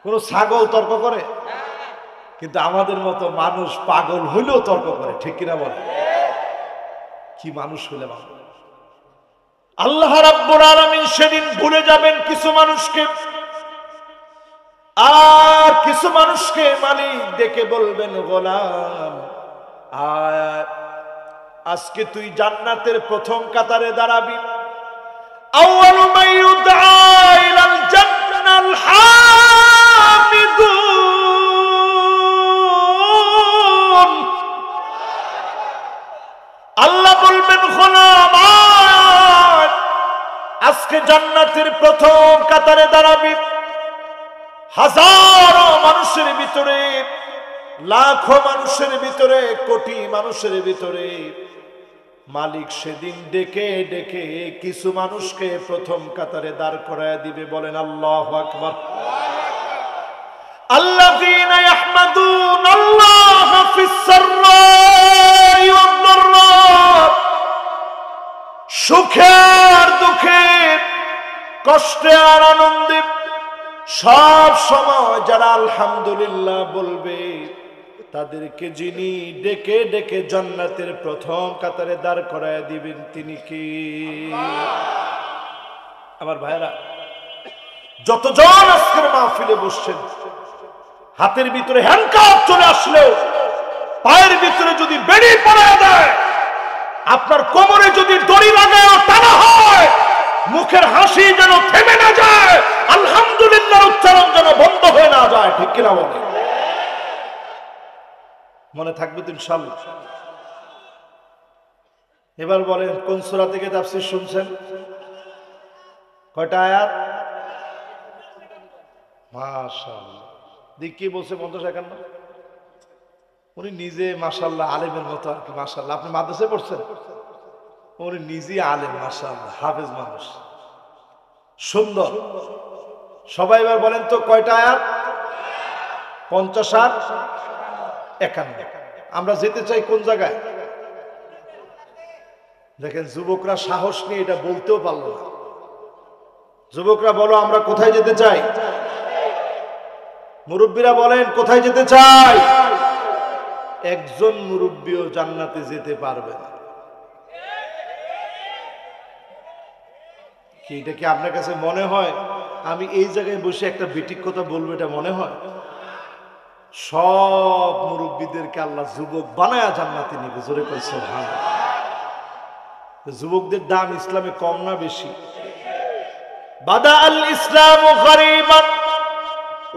কোন ছাগল তর্ক করে? কিন্তু আমাদের মতো মানুষ পাগল হইলেও তর্ক করে, ঠিক কিনা বলে? কি মানুষ হইলে মানুষ। আল্লাহ রাব্বুল আলামিন সেদিন ভুলে যাবেন কিছু মানুষকে, আর কিছু মানুষকে মালিক ডেকে বলবেন, গোলাম আজকে তুই জান্নাতের প্রথম কাতারে দাঁড়াবি। আউয়ালু মান ইউদআ ইলাল জান্নাল হামিদুন। আল্লাহ বলবেন, গোলাম আজকে জান্নাতের প্রথম কাতারে দাঁড়াবি। হাজারো মানুষের ভিতরে, লাখো মানুষের ভিতরে, কোটি মানুষের ভিতরে মালিক সেদিন ডেকে ডেকে কিছু মানুষকে প্রথম কাতারে দাঁড় করায় দিবে। বলেন আল্লাহু আকবার। আল্লাযীনা ইয়াহমাদুনাল্লাহ ফিস সাররাই ওয়াদ দাররা। সুখে আর দুঃখে, কষ্টে আর আনন্দে সব সময় যারা আলহামদুলিল্লাহ বলবে, তাদেরকে যিনি ডেকে ডেকে জান্নাতের প্রথম কাতারে দাঁড় করায় দিবেন তিনি কি? আমার ভাইরা, যতজন আজকের মাহফিলে বসছেন, হাতের ভিতরে হ্যান্ডকাফ চলে আসলেও পায়ের ভিতরে যদি বেড়ি পড়ায় দেয়, আপনার কোমরে যদি দড়ি লাগায় টানা হয়, মুখের হাসি যেন থেমে না যায়, আলহামদুলিল্লাহ উচ্চারণ যেন বন্ধ হয়ে না যায়, ঠিক কিনা বলে? মনে থাকবে তো ইনশাআল্লাহ। এবার বলেন কোন সূরা থেকে তাফসীর শুনছেন? কয়টা আয়াত? মাশাআল্লাহ। দেখ কি বলছে 50-51। উনি নিজে মাশাআল্লাহ আলেমের মতো আর কি। মাশাআল্লাহ, আপনি মাদ্রাসায় পড়ছেন? উনি নিজে আলেম, মাশাআল্লাহ হাফেজ মানুষ, সুন্দর। সবাই এবার বলেন তো কয়টা আয়াত? 50 আর 51। আমরা যেতে চাই কোন জায়গায়? দেখেন যুবকরা সাহস নিয়ে এটা বলতেও পারলো না। যুবকরা বলো আমরা কোথায় যেতে চাই? মুরব্বীরা বলেন কোথায় যেতে চাই? একজন মুরব্বীও জান্নাতে যেতে পারবে না। কি এটা কি আপনার কাছে মনে হয় আমি এই জায়গায় বসে একটা বিটিক কথা বলবো, এটা মনে হয়? সব মুরব্বীদেরকে আল্লাহ যুবক বানায়া জান্নাতে নিবে। জোরে কই সুবহানাল্লাহ। যুবকদের দাম ইসলামে কম না বেশি? বাদা আল ইসলামু গরীবান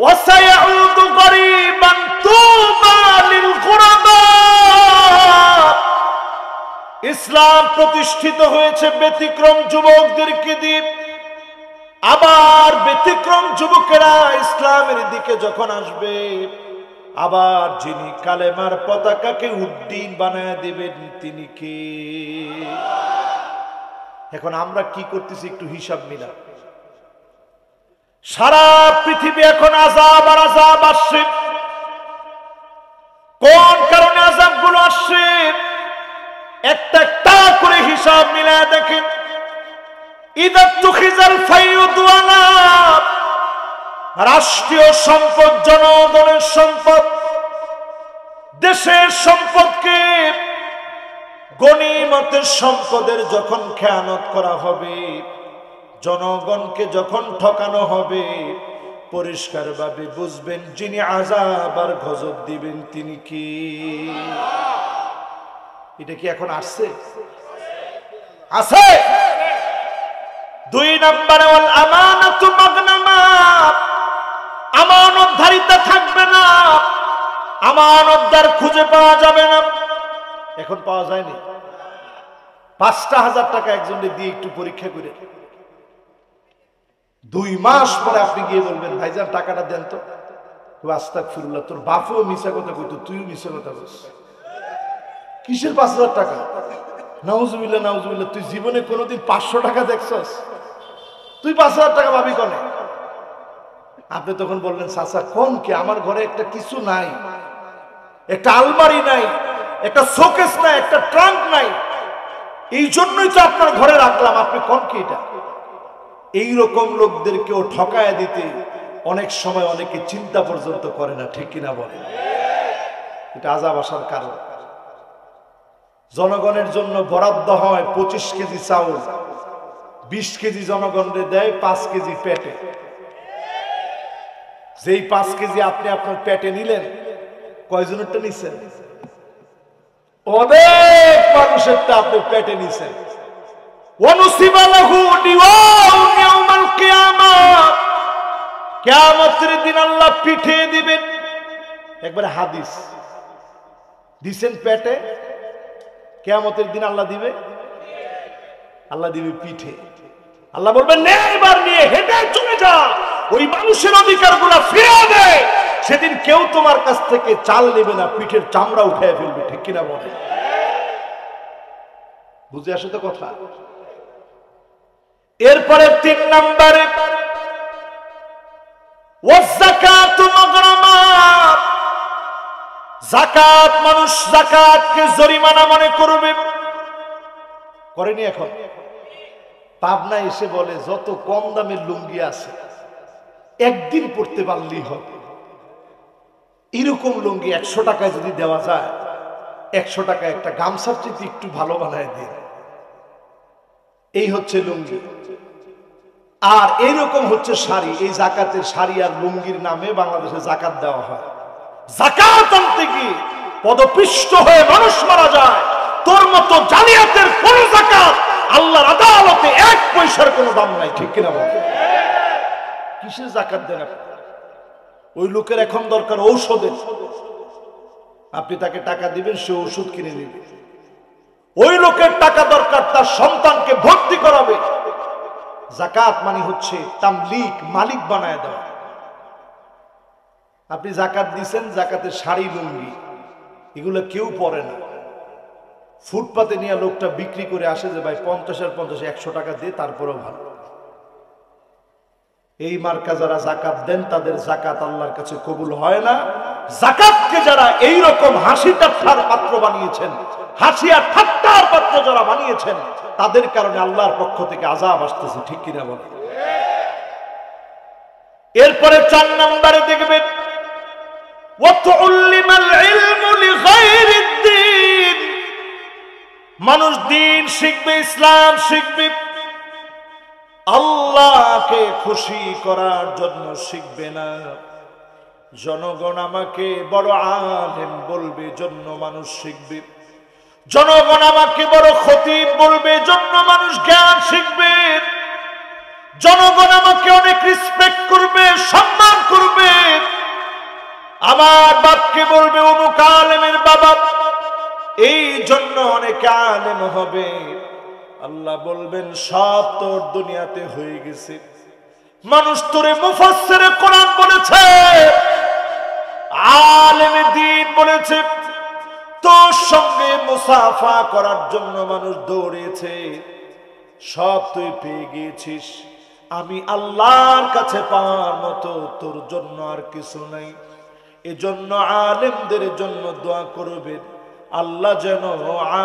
ওয়া সায়াউদু গরীবান তুবা লিল গুরাবা। ইসলাম প্রতিষ্ঠিত হয়েছে ব্যতিক্রম যুবকদেরকে দিয়ে, আবার ব্যতিক্রম যুবকেরা ইসলামের দিকে যখন আসবে, আবার যিনি কালেমার পতাকাকে উড্ডীন বানায় দিবেন তিনি কে? এখন আমরা কি করতেছি একটু হিসাব মিলা। সারা পৃথিবী এখন আযাব আর আযাব আসছে। কোন কারণে আযাব গুলো আসছে একটা একটা করে হিসাব মিলায় দেখেন। ইদা তুখিজাল ফায়ুদওয়ালা, রাষ্ট্রীয় সম্পদ, জনগণের সম্পদ, দেশের সম্পদকে গনিমতের সম্পদের যখন খেয়ানত করা হবে, জনগণকে যখন ঠকানো হবে, পরিষ্কারভাবে বুঝবেন যিনি আযাব আর গজব দিবেন তিনি কি। এটা কি এখন আসছে? আছে। 2 নম্বরে ওয়াল আমানাতু মাগনামা, আমানতধারিতা থাকবে না, আমানতদার খুঁজে পাওয়া যাবে না। এখন পাওয়া যায়নি। 5,000 টাকা একজনকে দিয়ে একটু পরীক্ষা করে 2 মাস পরে আপনি গিয়ে বলবেন ভাইজান টাকাটা দেন তো। আস্তাগফিরুল্লাহ, তোর বাপও মিছা কথা কইতো, তুইও মিছা কথা বলছিস। কিসের 5,000 টাকা? নাউজুবিল্লাহ নাউজুবিল্লাহ, তুই জীবনে কোনোদিন 500 টাকা দেখছস? তুই 5,000 টাকা ভাবি কনে? আপনি তখন বললেন চাচা কোন কে, আমার ঘরে একটা কিছু নাই, একটা আলমারি নাই, একটা শোকেস নাই, একটা ট্রাঙ্ক নাই, এই জন্যই তো আপনার ঘরে রাখলাম, আপনি কোন কি? এটা এইরকম লোকদেরকেও ঠকায় দিতে অনেক সময় অনেকে চিন্তা পর্যন্ত করে না, ঠিক কিনা বলে? এটা আযাব আসার কারণ। জনগণের জন্য বরাদ্দ হয় 25 কেজি চাউল, 20 কেজি জনগণকে দেয় 5 কেজি পেটে। যেই 5 কেজি আপনি আপনার পেটে নিলেন, কয়জনেরটা নিছেন? অনেক মানুষেরটা আপনি পেটে নিছেন। ওয়ানুসিবা লাহু দিওয়াউ ইয়াউমাল কিয়ামাহ, কিয়ামতের দিন আল্লাহ পিঠে দিবেন। একবারে হাদিস দিছেন পেটে, কিয়ামতের দিন আল্লাহ দিবে, আল্লাহ দিবে পিঠে। আল্লাহ বলবেন নে এবার নিয়ে হেঁটে চলে যা, ওই মানুষের অধিকারগুলো ফিরিয়ে দে। সেদিন কেউ তোমার কাছ থেকে চাল নেবে না, পিঠের চামড়া উঠায় ফেলবে, ঠিক কিনা বলে? বুঝে আসে তো কথা? এরপরে 3 নম্বরে ওয়াযাকাতু মাগরামা, যাকাত, মানুষ যাকাতকে জরিমানা মনে করবে। করেনি এখন? পাবনা এসে বলে যত কম দামের লুঙ্গি আছে একদিন পড়তে পারলেই হবে। এরকম লুঙ্গি 100 টাকায় যদি দেওয়া যায়, 100 টাকা একটা গামছার চেয়ে একটু ভালো বানায় দিন। এই হচ্ছে লুঙ্গি। আর এইরকম হচ্ছে শাড়ি। এই যাকাতের শাড়ি আর লুঙ্গির নামে বাংলাদেশে যাকাত দেওয়া হয়। যাকাত আনতে গিয়ে পদপিষ্ট হয়ে মানুষ মারা যায়। তোর মতো জালিয়াতের কোন যাকাত আল্লাহর আদালতে 1 পয়সার কোনো দাম নাই, ঠিক কিনা বল? কিসের যাকাত দেন আপনি? ওই লোকের এখন দরকার ঔষধের, আপনি তাকে টাকা দিবেন, সে ওষুধ কিনে নেবে। ওই লোকের টাকা দরকার তার সন্তানকে ভর্তি করাবে। যাকাত মানে হচ্ছে তামলিক, মালিক বানায় দেওয়া। আপনি যাকাত দিচ্ছেন, যাকাতের শাড়ি লুঙ্গি এগুলো কেউ পরে না। ফুটপাতে নিয়ে লোকটা বিক্রি করে আসে যে ভাই 50 আর 50 100 টাকা দিয়ে, তারপরেও ভালো। এই মার্কা যারা যাকাত দেন তাদের যাকাত আল্লাহর কাছে কবুল হয় না। যাকাতকে যারা এই রকম হাসি ঠাট্টার পাত্র বানিয়েছেন, হাসি আর ঠাট্টার পাত্র যারা বানিয়েছেন, তাদের কারণে আল্লাহর পক্ষ থেকে আযাব আসতেছে, ঠিক কিনা বলে? এরপরে 4 নম্বরে দেখবেন ওয়াতুল্লিমাল ইলমু লিগায়রিদ দ্বীন, মানুষ দিন শিখবে, ইসলাম শিখবে, আল্লাহকে খুশি করার জন্য শিখবে না। জনগণ আমাকে বড় আলেম বলবে জন্য মানুষ শিখবে, জনগণ আমাকে বড় খতিব বলবে জন্য মানুষ জ্ঞান শিখবে, জনগণ আমাকে অনেক রেসপেক্ট করবে, সম্মান করবে, আমার বাপকে বলবে অমুক আলেমের বাবা, এই জন্য অনেক আলেম হবে। আল্লাহ বলবেন সব তোর দুনিয়াতে হয়ে গেছে। মানুষ তোরে মুফাসসিরে কোরআন বলেছে, আলেমে দ্বীন বলেছে, তোর সঙ্গে মুসাফা করার জন্য মানুষ দৌড়েছে, সব তুই পেয়ে গিয়েছিস, আমি আল্লাহর কাছে পাওয়ার মতো তোর জন্য আর কিছু নাই। এজন্য আলেমদের জন্য দোয়া করবেন, আল্লাহ যেন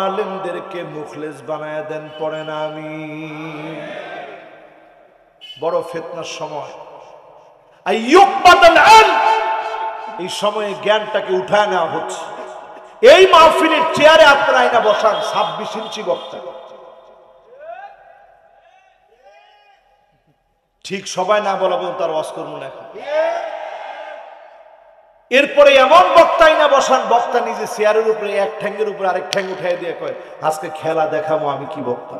আলেমদেরকে মুখলেস বানায় দেন। পড়েন আমিন। বড় ফিতনার সময়, এই সময়ে জ্ঞানটাকে উঠায় নেওয়া হচ্ছে। এই মাহফিলের চেয়ারে আপনারা আইনা বসান 26 ইঞ্চি বক্তা, ঠিক সবাই না বলা পর্যন্ত তার ওয়াজ করবো না এখন। এরপরে এমন বক্তাই না বসান, বক্তা নিজে চেয়ারের উপরে এক ঠ্যাঙ্গের উপরে আরেক ঠ্যাঙ্গ উঠাই দিয়ে কয় আজকে খেলা দেখাবো আমি কি বক্তা।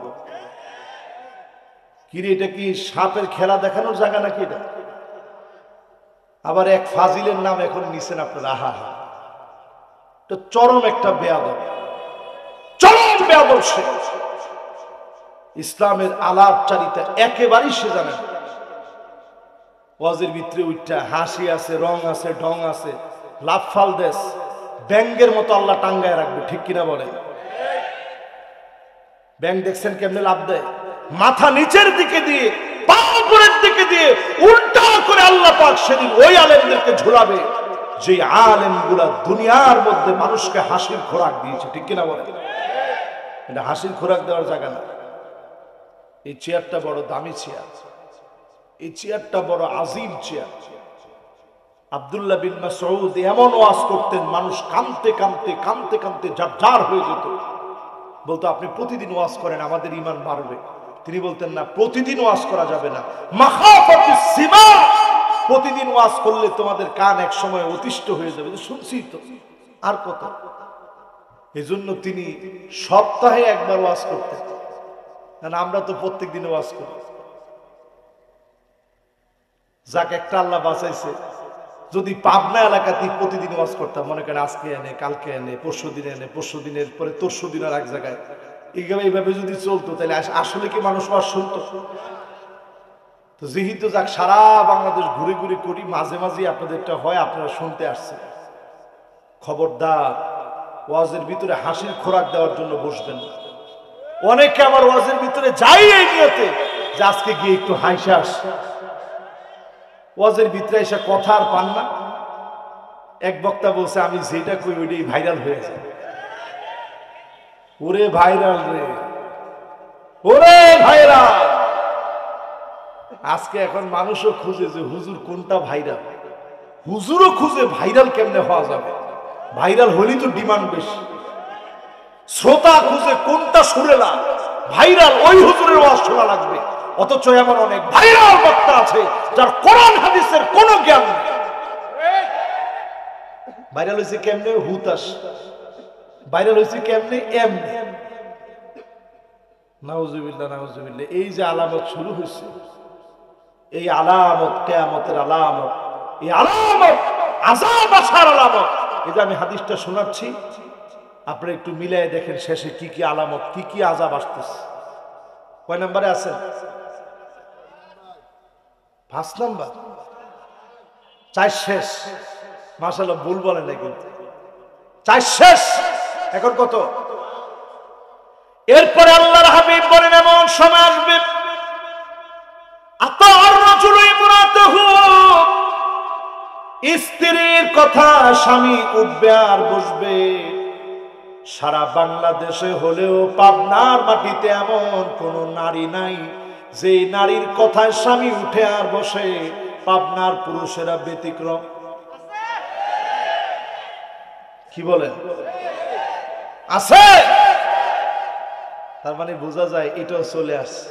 কিরে এটা কি সাপের খেলা দেখানোর জায়গা নাকি এটা? আবার এক ফাজিলের নাম এখন নিছেন আপনারা, আহা হা, তো চরম একটা বেয়াদব, চরম বেয়াদব সে। ইসলামের আলাপচারিতা একেবারেই সে জানে না। ওয়াজের ভিতরে উঠটা হাসি আছে, রং আছে, ঢং আছে, লাফাল দেশ ব্যাঙ্গের মতো আল্লাহ টাঙ্গায় রাখবে, ঠিক কিনা বলে? ব্যাঙ্গ দেখছেন কেমনে লাভ দেয়? মাথা নিচের দিকে দিয়ে পা উপরের দিকে দিয়ে উল্টা করে আল্লাহ পাক সেদিন ওই আলেমদেরকে ঝুলাবে যে আলেমগুলা দুনিয়ার মধ্যে মানুষকে হাসির খোরাক দিয়েছে, ঠিক কিনা বলে? এটা হাসির খোরাক দেওয়ার জায়গা না। এই চেয়ারটা বড় দামি চেয়ার, এই চেয়ারটা বড় আজিম চেয়ার। আব্দুল্লাহ বিন মাসউদ এমন ওয়াজ করতেন, মানুষ কাঁদতে কাঁদতে কাঁদতে কাঁদতে জারজার হয়ে যেত। বলতো আপনি প্রতিদিন ওয়াজ করেন, আমাদের ঈমান বাড়বে। তিনি বলতেন না, প্রতিদিন ওয়াজ করা যাবে না, মাখাফাতুস সিমা, প্রতিদিন ওয়াজ করলে তোমাদের কান এক সময় অতিষ্ঠ হয়ে যাবে। শুনছি তো, আর কত। এজন্য তিনি সপ্তাহে একবার ওয়াজ করতেন, কারণ আমরা তো প্রত্যেক দিন ওয়াজ করি। যাক একটা আল্লাহ বাঁচাইছে, যদি পাবনা এলাকাতে প্রতিদিন ওয়াজ করতাম, মনে করেন আজকে এনে, কালকে এনে, পরশু দিনে এনে, পরশু দিনের পরে তরশু দিনের এক জায়গায়, এইভাবে যদি চলতো তাহলে আসলে কি মানুষ ওয়াজ শুনতো? তো যেহেতু যাক সারা বাংলাদেশ ঘুরে ঘুরে করি, মাঝে মাঝে আপনাদেরটা হয়, আপনারা শুনতে আসছে, খবরদার ওয়াজের ভিতরে হাসির খোরাক দেওয়ার জন্য বসবেন না। অনেকে আমার ওয়াজের ভিতরে যাই এই নিয়তে যে আজকে গিয়ে একটু হাসি আসে, ওয়াজের ভিতরে এসে কথা আর পান না। এক বক্তা বলছে আমি যেটা কই ওইটাই ভাইরাল হয়ে যায়। ওরে ভাইরাল রে, ওরে ভাইরাল। আজকে এখন মানুষও খুঁজে যে হুজুর কোনটা ভাইরাল, হুজুরও খুঁজে ভাইরাল কেমনে হওয়া যাবে। ভাইরাল হলেই তো ডিমান্ড বেশি, শ্রোতা খুঁজে কোনটা সুরেলা ভাইরাল, ওই হুজুরের ওয়াজ শোনা লাগবে। অথচ এমন অনেক ভাইরাল বক্তা আছে যার কোরআন হাদিসের কোনো জ্ঞান নেই। ভাইরাল হয়েছে কেমনে? হুতাশ। ভাইরাল হয়েছে কেমনে? এমনি। নাউজুবিল্লাহ নাউজুবিল্লাহ। এই যে আলামত শুরু হয়েছে, এই আলামত কিয়ামতের আলামত, এই আলামত আযাব আসার আলামত। এই যে আমি হাদিসটা শোনাচ্ছি, আপনারা একটু মিলাই দেখেন শেষে কি কি আলামত, কি কি আযাব আসতেছে। কয় নম্বরে আছেন? 5 নম্বর। 4 শেষ। মাশাআল্লাহ ভুল বলেন না কিন্তু, 4 শেষ। এখন কত? এরপরে আল্লাহর হাবিব বলেন এমন সময় আসবে আতার রাজুলু ইমরাতাহু, স্ত্রীর কথা স্বামী উঠবে আর বসবে। সারা বাংলাদেশে হলেও পাবনার মাটিতে এমন কোন নারী নাই যে নারীর কথায় স্বামী উঠে আর বসে। পাবনার পুরুষেরা ব্যতিক্রম। কি বলেন? আছে। তার মানে বোঝা যায় এটাও চলে আসছে।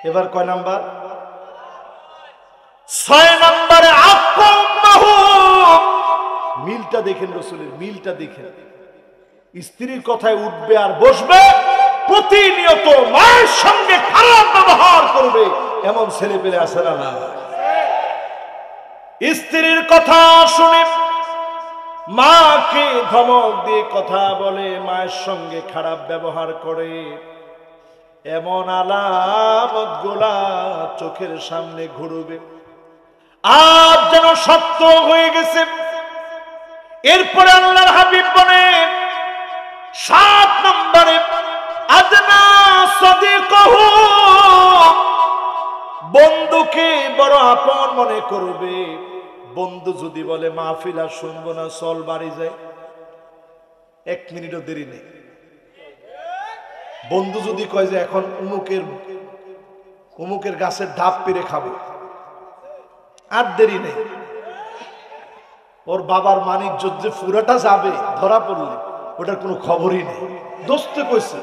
এবার কয় নাম্বার? 6 নম্বরে মিলটা দেখেন, রাসূলের মিলটা দেখেন। স্ত্রীর কথায় উঠবে আর বসবে, প্রতিনিয়ত মায়ের সঙ্গে খারাপ ব্যবহার করবে, এমন ছেলে পেলে আছে না? স্ত্রীর কথা শুনে মাকে ধমক দিয়ে কথা বলে, মায়ের সঙ্গে খারাপ ব্যবহার করে, এমন আলামত গুলা চোখের সামনে ঘুরবে, আজ যেন সত্য হয়ে গেছে। এরপরে আল্লাহর হাবিব বলেন 7 নম্বরে আদনা সাদিকাহু, বন্ধুকে বড় আপন মনে করবে। বন্ধু যদি বলে মাহফিল আর শুনবো না, চল বাড়ি যায়, 1 মিনিটও দেরি নেই। বন্ধু যদি কয় যে এখন উমুকের গাছের ডাব পেরে খাবো, আর দেরি নেই। ওর বাবার মানিক যে পুরাটা যাবে ধরা পড়লে, ওটার কোনো খবরই নেই। দোস্তে কইছে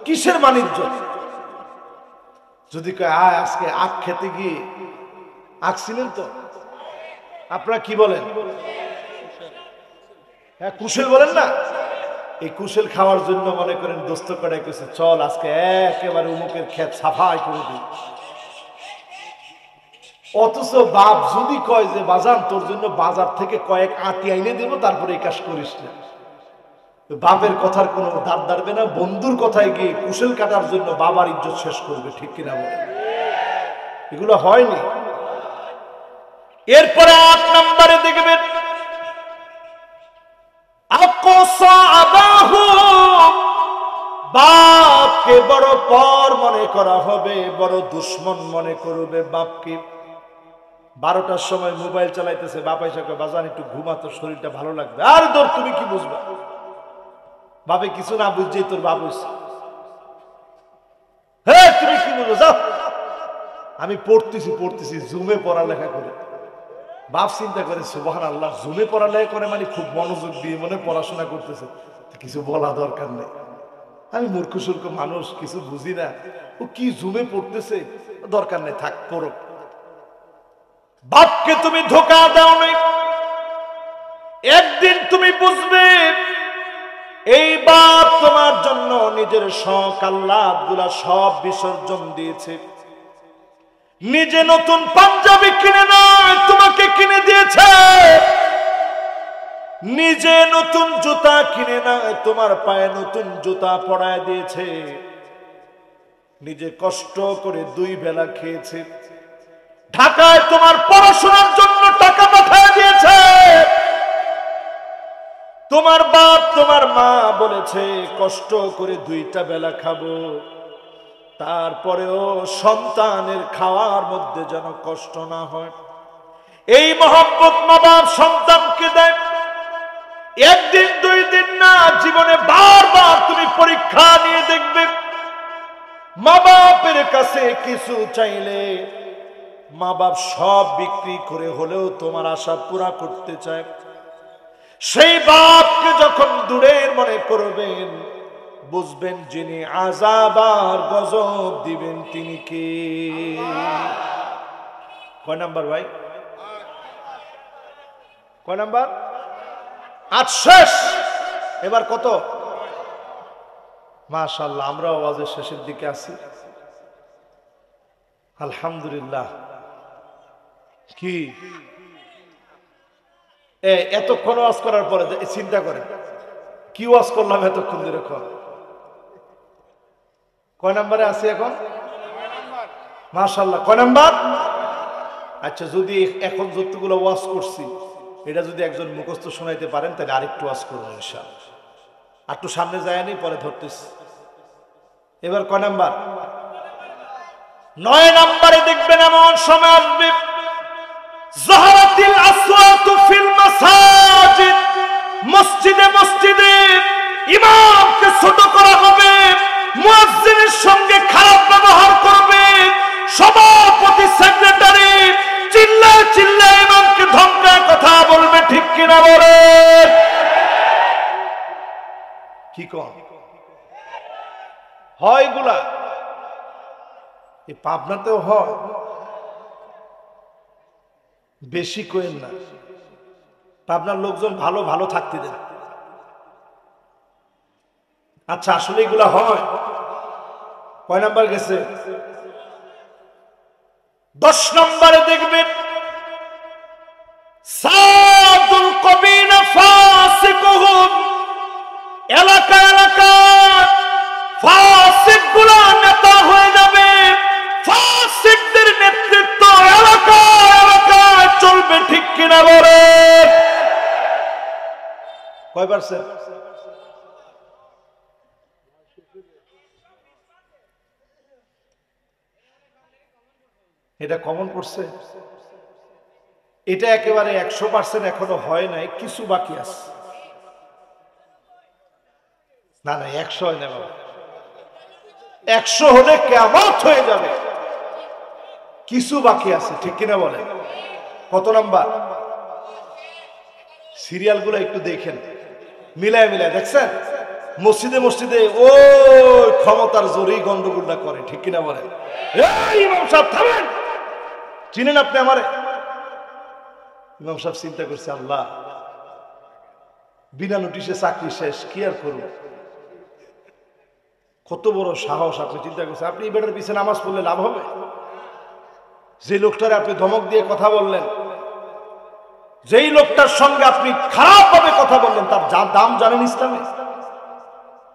কিসের মানিক? যদি কয় আয় আজকে আখ খেতে গিয়ে, আখ ছিলেন তো আপনারা কি বলেন? হ্যাঁ, কুশেল বলেন না? এই কুশেল খাওয়ার জন্য মনে করেন দোস্ত কটাই কইছে চল আজকে একেবারে উমুকের ক্ষেত সাফাই করে দিই। অথচ বাপ যদি কয় যে বাজান তোর জন্য বাজার থেকে কয়েক আটি আইনে দেবো, তারপরে এই কাজ করিস না, বাপের কথার কোনো দাঁড় দাঁড়বে না। বন্ধুর কথায় গিয়ে কুশেল কাটার জন্য বাবার ইজ্জত শেষ করবে, ঠিক কিনা বলে? এগুলো হয়নি। এরপরে 8 নম্বরে দেখবেন বাপকে বড় পর মনে করা হবে, বড় দুশ্মন মনে করবে বাপকে। 12টার সময় মোবাইল চালাইতেছে, বাপ এসে কয় বাজান একটু ঘুমাতো, শরীরটা ভালো লাগবে। আর তোর তুমি কি বুঝবা? বাপে কিছু না বুঝছেই তোর বাপ হইছে। হ্যাঁ, তুমি কি বুঝো? যাও, আমি পড়তেছি জুমে পড়ালেখা করে। বাপ চিন্তা করে সুবহানাল্লাহ, জুমে পড়ালেখা করে মানে খুব মনোযোগ দিয়ে মনে পড়াশোনা করতেছে, কিছু বলা দরকার নেই। আমি মূর্খ সূর্খ মানুষ, কিছু বুঝি না, ও কি জুমে পড়তেছে, দরকার নেই, থাক পড়ো। বাপকে তুমি ধোঁকা দাও নাই। একদিন তুমি বুঝবে এই বাপ তোমার জন্য নিজের শখ আহ্লাদ গুলা সব বিসর্জন দিয়েছে। নিজে নতুন পাঞ্জাবি কিনে নয়, তোমাকে কিনে দিয়েছে। নিজে নতুন জুতা কিনে নয়, তোমার পায়ে নতুন জুতা পরায় দিয়েছে। নিজে কষ্ট করে 2 বেলা খেয়েছে। ঢাকায় তোমার পড়াশোনার জন্য টাকা পাঠিয়ে দিয়েছে। তোমার বাপ তোমার মা বলেছে কষ্ট করে 2টা বেলা খাবো, তারপরেও সন্তানের খাওয়ার মধ্যে যেন কষ্ট না হয়। এই মহব্বত মা বাপ সন্তানকে দেয়। একদিন 2 দিন না, জীবনে বারবার তুমি পরীক্ষা নিয়ে দেখবে। মা বাপের কাছে কিছু চাইলে মা বাপ সব বিক্রি করে হলেও তোমার আশা পুরা করতে চায়। সেই বাপকে যখন দূরের মনে করবেন, বুঝবেন যিনি আযাব আর গজব দিবেন তিনি কে। কয় নাম্বার ভাই? কয় নাম্বার? 8 শেষ। এবার কত? মাশাআল্লাহ, আমরা আওয়াজের শেষের দিকে আছি, আলহামদুলিল্লাহ। কি এতক্ষণ ওয়াজ করার পরে চিন্তা করেন কি ওয়াজ করলাম এতক্ষণ ধরে। কয় নাম্বারে আছি এখন? মাশাআল্লাহ। কয় নাম্বার? আচ্ছা, যদি এখন যতগুলো ওয়াজ করছি এটা যদি একজন মুখস্থ শোনাইতে পারেন তাহলে আরেকটু ওয়াজ করবো ইনশাআল্লাহ। আর একটু সামনে যায়নি, পরে ধরতেছি। এবার কয় নাম্বার? 9 নাম্বারে দেখবেন এমন সময় আসবে যাহারাতিল আসওয়াতু ফিল মাসাজিদ, মসজিদে মসজিদে ইমামকে ছোট করা হবে, মুয়াজ্জিনের সঙ্গে খারাপ ব্যবহার করবে, সভাপতি সেক্রেটারি চিল্লায় চিল্লায় ইমামকে ধমকায় কথা বলবে, ঠিক কিনা বলে? কি কন হয় এগুলা? এই পাবনাতেও হয়, বেশি করেন না। পাবনার লোকজন ভালো ভালো থাকতে দেন। আচ্ছা, আসলে এগুলা হয়। কয় নাম্বার গেছে? 10 নম্বরে দেখবেন সাদুল কবিনা ফাসিকুহুম, এলাকা এলাকা ফাসিকগুলা নেতা হয়ে যাবে। ফাসিকদের নেতৃত্ব এলাকা এলাকা চলবে, ঠিক কিনা বলে? কয়বার স্যার? এটা কমন পড়ছে। এটা একেবারে 100% এখনো হয় নাই, কিছু বাকি আছে। না না 100 হয় না বাবা, 100 হলে কিয়ামত হয়ে যাবে, কিছু বাকি আছে, ঠিক কিনা বলেন? কত নাম্বার? সিরিয়াল গুলো একটু দেখেন, মিলায় মিলায় দেখছেন? মসজিদে মসজিদে ওই ক্ষমতার জোরেই গন্ডগোলটা করে, ঠিক কিনা বলেন? এই ইমাম সাহেব থামেন, চিনেন আপনি আমারে? ইমাম সাহেব চিন্তা করছে, আল্লাহ বিনা নোটিশে চাকরি শেষ, কি আর করব? কত বড় সাহস! আপনি চিন্তা করছেন আপনি এই বেটার পিছনে নামাজ পড়লে লাভ হবে? যে লোকটারে আপনি ধমক দিয়ে কথা বললেন, যেই লোকটার সঙ্গে আপনি খারাপ ভাবে কথা বললেন, তার দাম জানেন ইসলামে?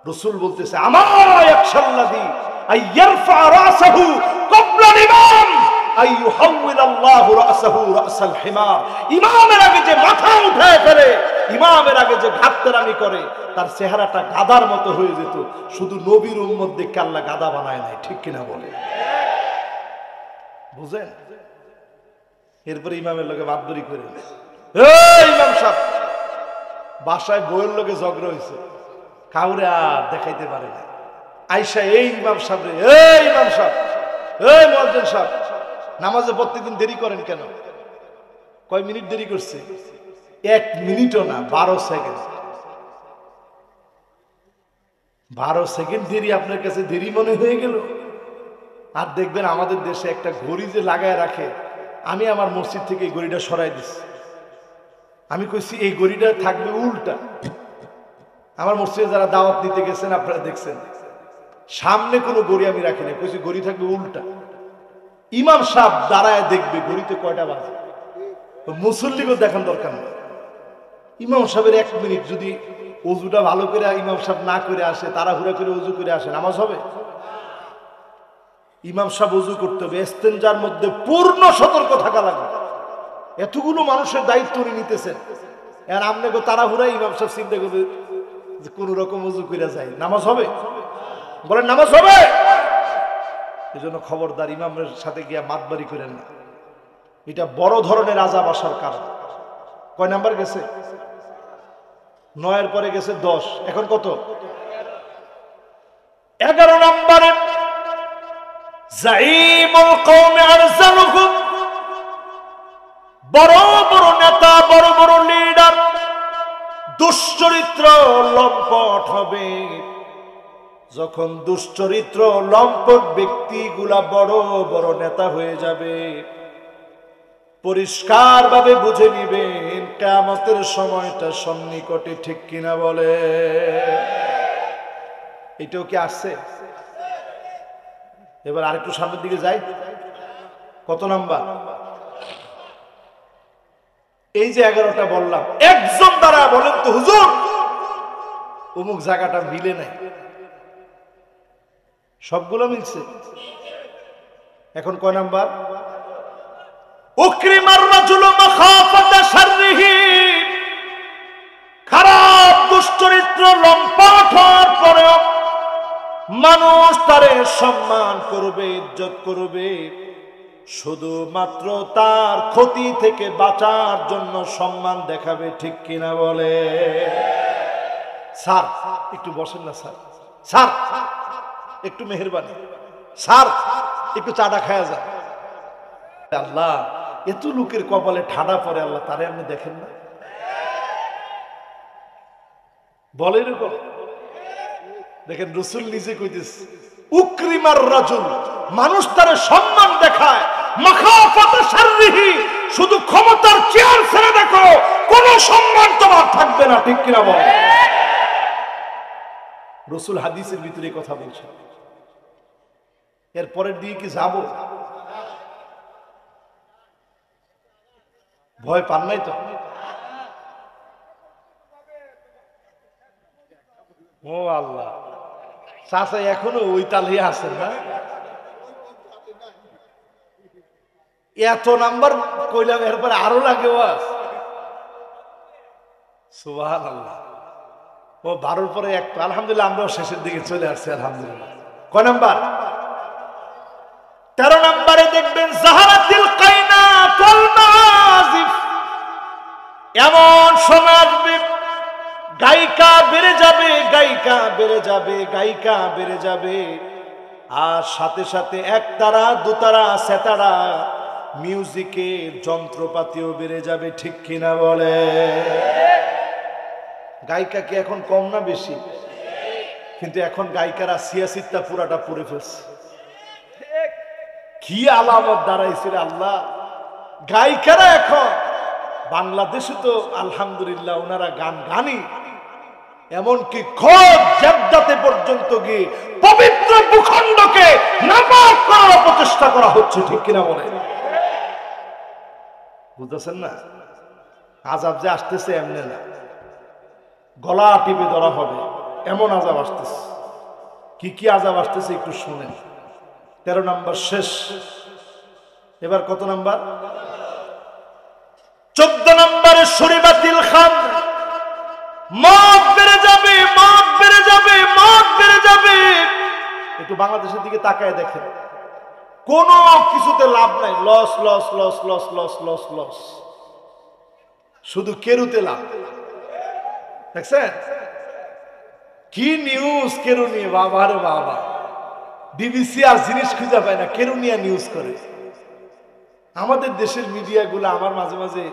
রাসূল বলতেছে, আমার ইয়াকশাল্লাযী আইয়ারফা রাসাহু ক্বাবলা ইমাম আইয়ুহাউইল আল্লাহু রাসাহু রাসাল হিমার। ইমামের আগে যে মাথা উঠায় ফেলে, ইমামের আগে যে ঘাটতেরামি করে, তার চেহারাটা গাধার মতো হয়ে যেত। শুধু নবীর উম্মত দেখে আল্লাহ গাধা বানায় নাই, ঠিক কিনা বলে? বুঝেন? এরপরে ইমামের লগে বাদবরি করে, এই ইমাম সাহেব বাসায় বউয়ের লগে ঝগড়া হয়েছে, কাউরে আর দেখাইতে পারে না। আইসা এই ইমাম সাহেব, এই ইমাম সাহেব, এই মুয়াজ্জিন সাহেব, নামাজে প্রত্যেকদিন দেরি করেন কেন? কয় মিনিট দেরি করছে? 1 মিনিটও না, 12 সেকেন্ড। 12 সেকেন্ড দেরি আপনার কাছে দেরি মনে হয়ে গেল? আর দেখবেন আমাদের দেশে একটা ঘড়ি যে লাগায় রাখে, আমি আমার মসজিদ থেকে এই ঘড়িটা সরাই দিচ্ছি। আমি কইছি এই ঘড়িটা থাকবে উল্টা। আমার মসজিদে যারা দাওয়াত নিতে গেছেন আপনারা দেখছেন, সামনে কোনো ঘড়ি আমি রাখি না, কইছি ঘড়ি থাকবে উল্টা। ইমাম সাহেব দাঁড়ায় দেখবে ঘড়িতে কয়টা বাজে, মুসল্লিকেও দেখান দরকার নেই। ইমাম সাহেবের 1 মিনিট যদি ওযুটা ভালো করে ইমাম সাহেব না করে আসে, তাড়াহুড়া করে ওযু করে আসে, নামাজ হবে? ইমাম সাহেব ওযু করতে হবে, ইস্তেনজার মধ্যে পূর্ণ সতর্ক থাকা লাগবে। এতগুলো মানুষের দায়িত্ব উনি নিতেছেন, আর আপনাকে তাড়াহুড়া ইমাম সাহেব চিন্তা করবে যে কোন রকম ওযু করে যায়, নামাজ হবে? বলেন নামাজ হবে? এই জন্য খবরদার ইমামের সাথে গিয়া মাতবারি করেন না, এটা বড় ধরনের আযাব আসার কারণ। কয় নাম্বার গেছে? 9 পরে গেছে 10, এখন কত? 11 নম্বরে জাইমুল কওমি আরসালুহুম, বড় বড় নেতা, বড় বড় লিডার দুশ্চরিত্র লম্পট হবে। যখন দুশ্চরিত্র লম্পট ব্যক্তিগুলা বড় বড় নেতা হয়ে যাবে, পরিষ্কার ভাবে বুঝে নিবেন কিয়ামতের সময়টা সন্নিকটে, ঠিক কিনা বলে? এটাও কি আসছে? এবার আরেকটু সামনের দিকে যাই, কত নাম্বার? এই যে 11টা বললাম, একজন দ্বারা বলেন তো হুজুর অমুক জায়গাটা মিলে নাই। সবগুলো মিলছে। এখন কয় নাম্বার? উকরিমার রাজুলু মাখাফাতা শাররিহি, খারাপ দুশ্চরিত্র লম্পট হওয়ার পরেও মানুষ তারে সম্মান করবে, ইজ্জত করবে, শুধুমাত্র তার ক্ষতি থেকে বাঁচার জন্য সম্মান দেখাবে, ঠিক কিনা বলে? স্যার একটু বসেন না, স্যার স্যার একটু মেহেরবানি, স্যার একটু চাটা খায়া যান। আল্লাহ এত লোকের কপালে ঠাডা পড়ে, আল্লাহ তারে আপনি দেখেন না? বলে এরকম? দেখেন রাসূল নিজে কইতেছে, উকরিমার রাজুল, মানুষ তারে সম্মান দেখায়, মাখাফাতা শাররিহি, শুধু ক্ষমতার চেয়ার ছেড়ে দেখো, কোন সম্মান তোমার থাকবে না, ঠিক কিনা বল? রাসূল হাদিসের ভিতরে কথা বলছেন। এর পরের দিকে কি যাব? ভয় পান নাই তো? ও আল্লাহ, চাচা এখনো ওই তালিয়ে আছেন না? এত নাম্বার কইলাম, এরপরে আরো লাগে ওয়াজ। সুবহানাল্লাহ। ও 12 পরে একটা, আলহামদুলিল্লাহ আমরাও শেষের দিকে চলে আসছি, আলহামদুলিল্লাহ। কয় নাম্বার? 13 নাম্বার। একেবারে দেখবেন জাহারাতিল কায়নাত ওয়াল মাআজিফ, এমন সময় আসবে গায়িকা বেড়ে যাবে, গায়িকা বেড়ে যাবে, গায়িকা বেড়ে যাবে, আর সাথে সাথে একতারা দুতারা সেতারা মিউজিকের যন্ত্রপাতিও বেড়ে যাবে। ঠিক কিনা বলে? গায়িকা কি এখন কম না বেশি? কিন্তু এখন গায়িকারা সিয়াসিতটা পুরাটা পড়ে ফেলছে। কি আলামত দাঁড়াইছিল আল্লাহ! গায়িকারা এখন বাংলাদেশে তো আলহামদুলিল্লাহ ওনারা গান গানি, এমনকি খোদ জেদ্দাতে পর্যন্ত গিয়ে পবিত্র ভূখণ্ডকে নাপাক করার প্রচেষ্টা করা হচ্ছে। ঠিক কিনা বলে? বুঝতেছেন না? আযাব যে আসতেছে এমনি না, গলা টিপে ধরা হবে এমন আযাব আসতেছে। কি কি আযাব আসতেছে একটু শুনেন। 13 নম্বর শেষ, এবার কত নাম্বার? 14 নম্বরে শরীবাতিল খামর, মদ বেড়ে যাবে, মদ বেড়ে যাবে, মদ বেড়ে যাবে। একটু বাংলাদেশের দিকে তাকায় দেখেন, কোন কিছুতে লাভ নাই, loss loss loss loss loss loss loss, শুধু কেরুতে লাভ। দেখছেন কি নিউজ কেরু নিয়ে? বাবা রে বাবা, বিবিসি আর জিনিস খুঁজে পায় না, কেরু নিয়ে নিউজ করে। আমাদের দেশের মিডিয়াগুলো, আমার মাঝে মাঝে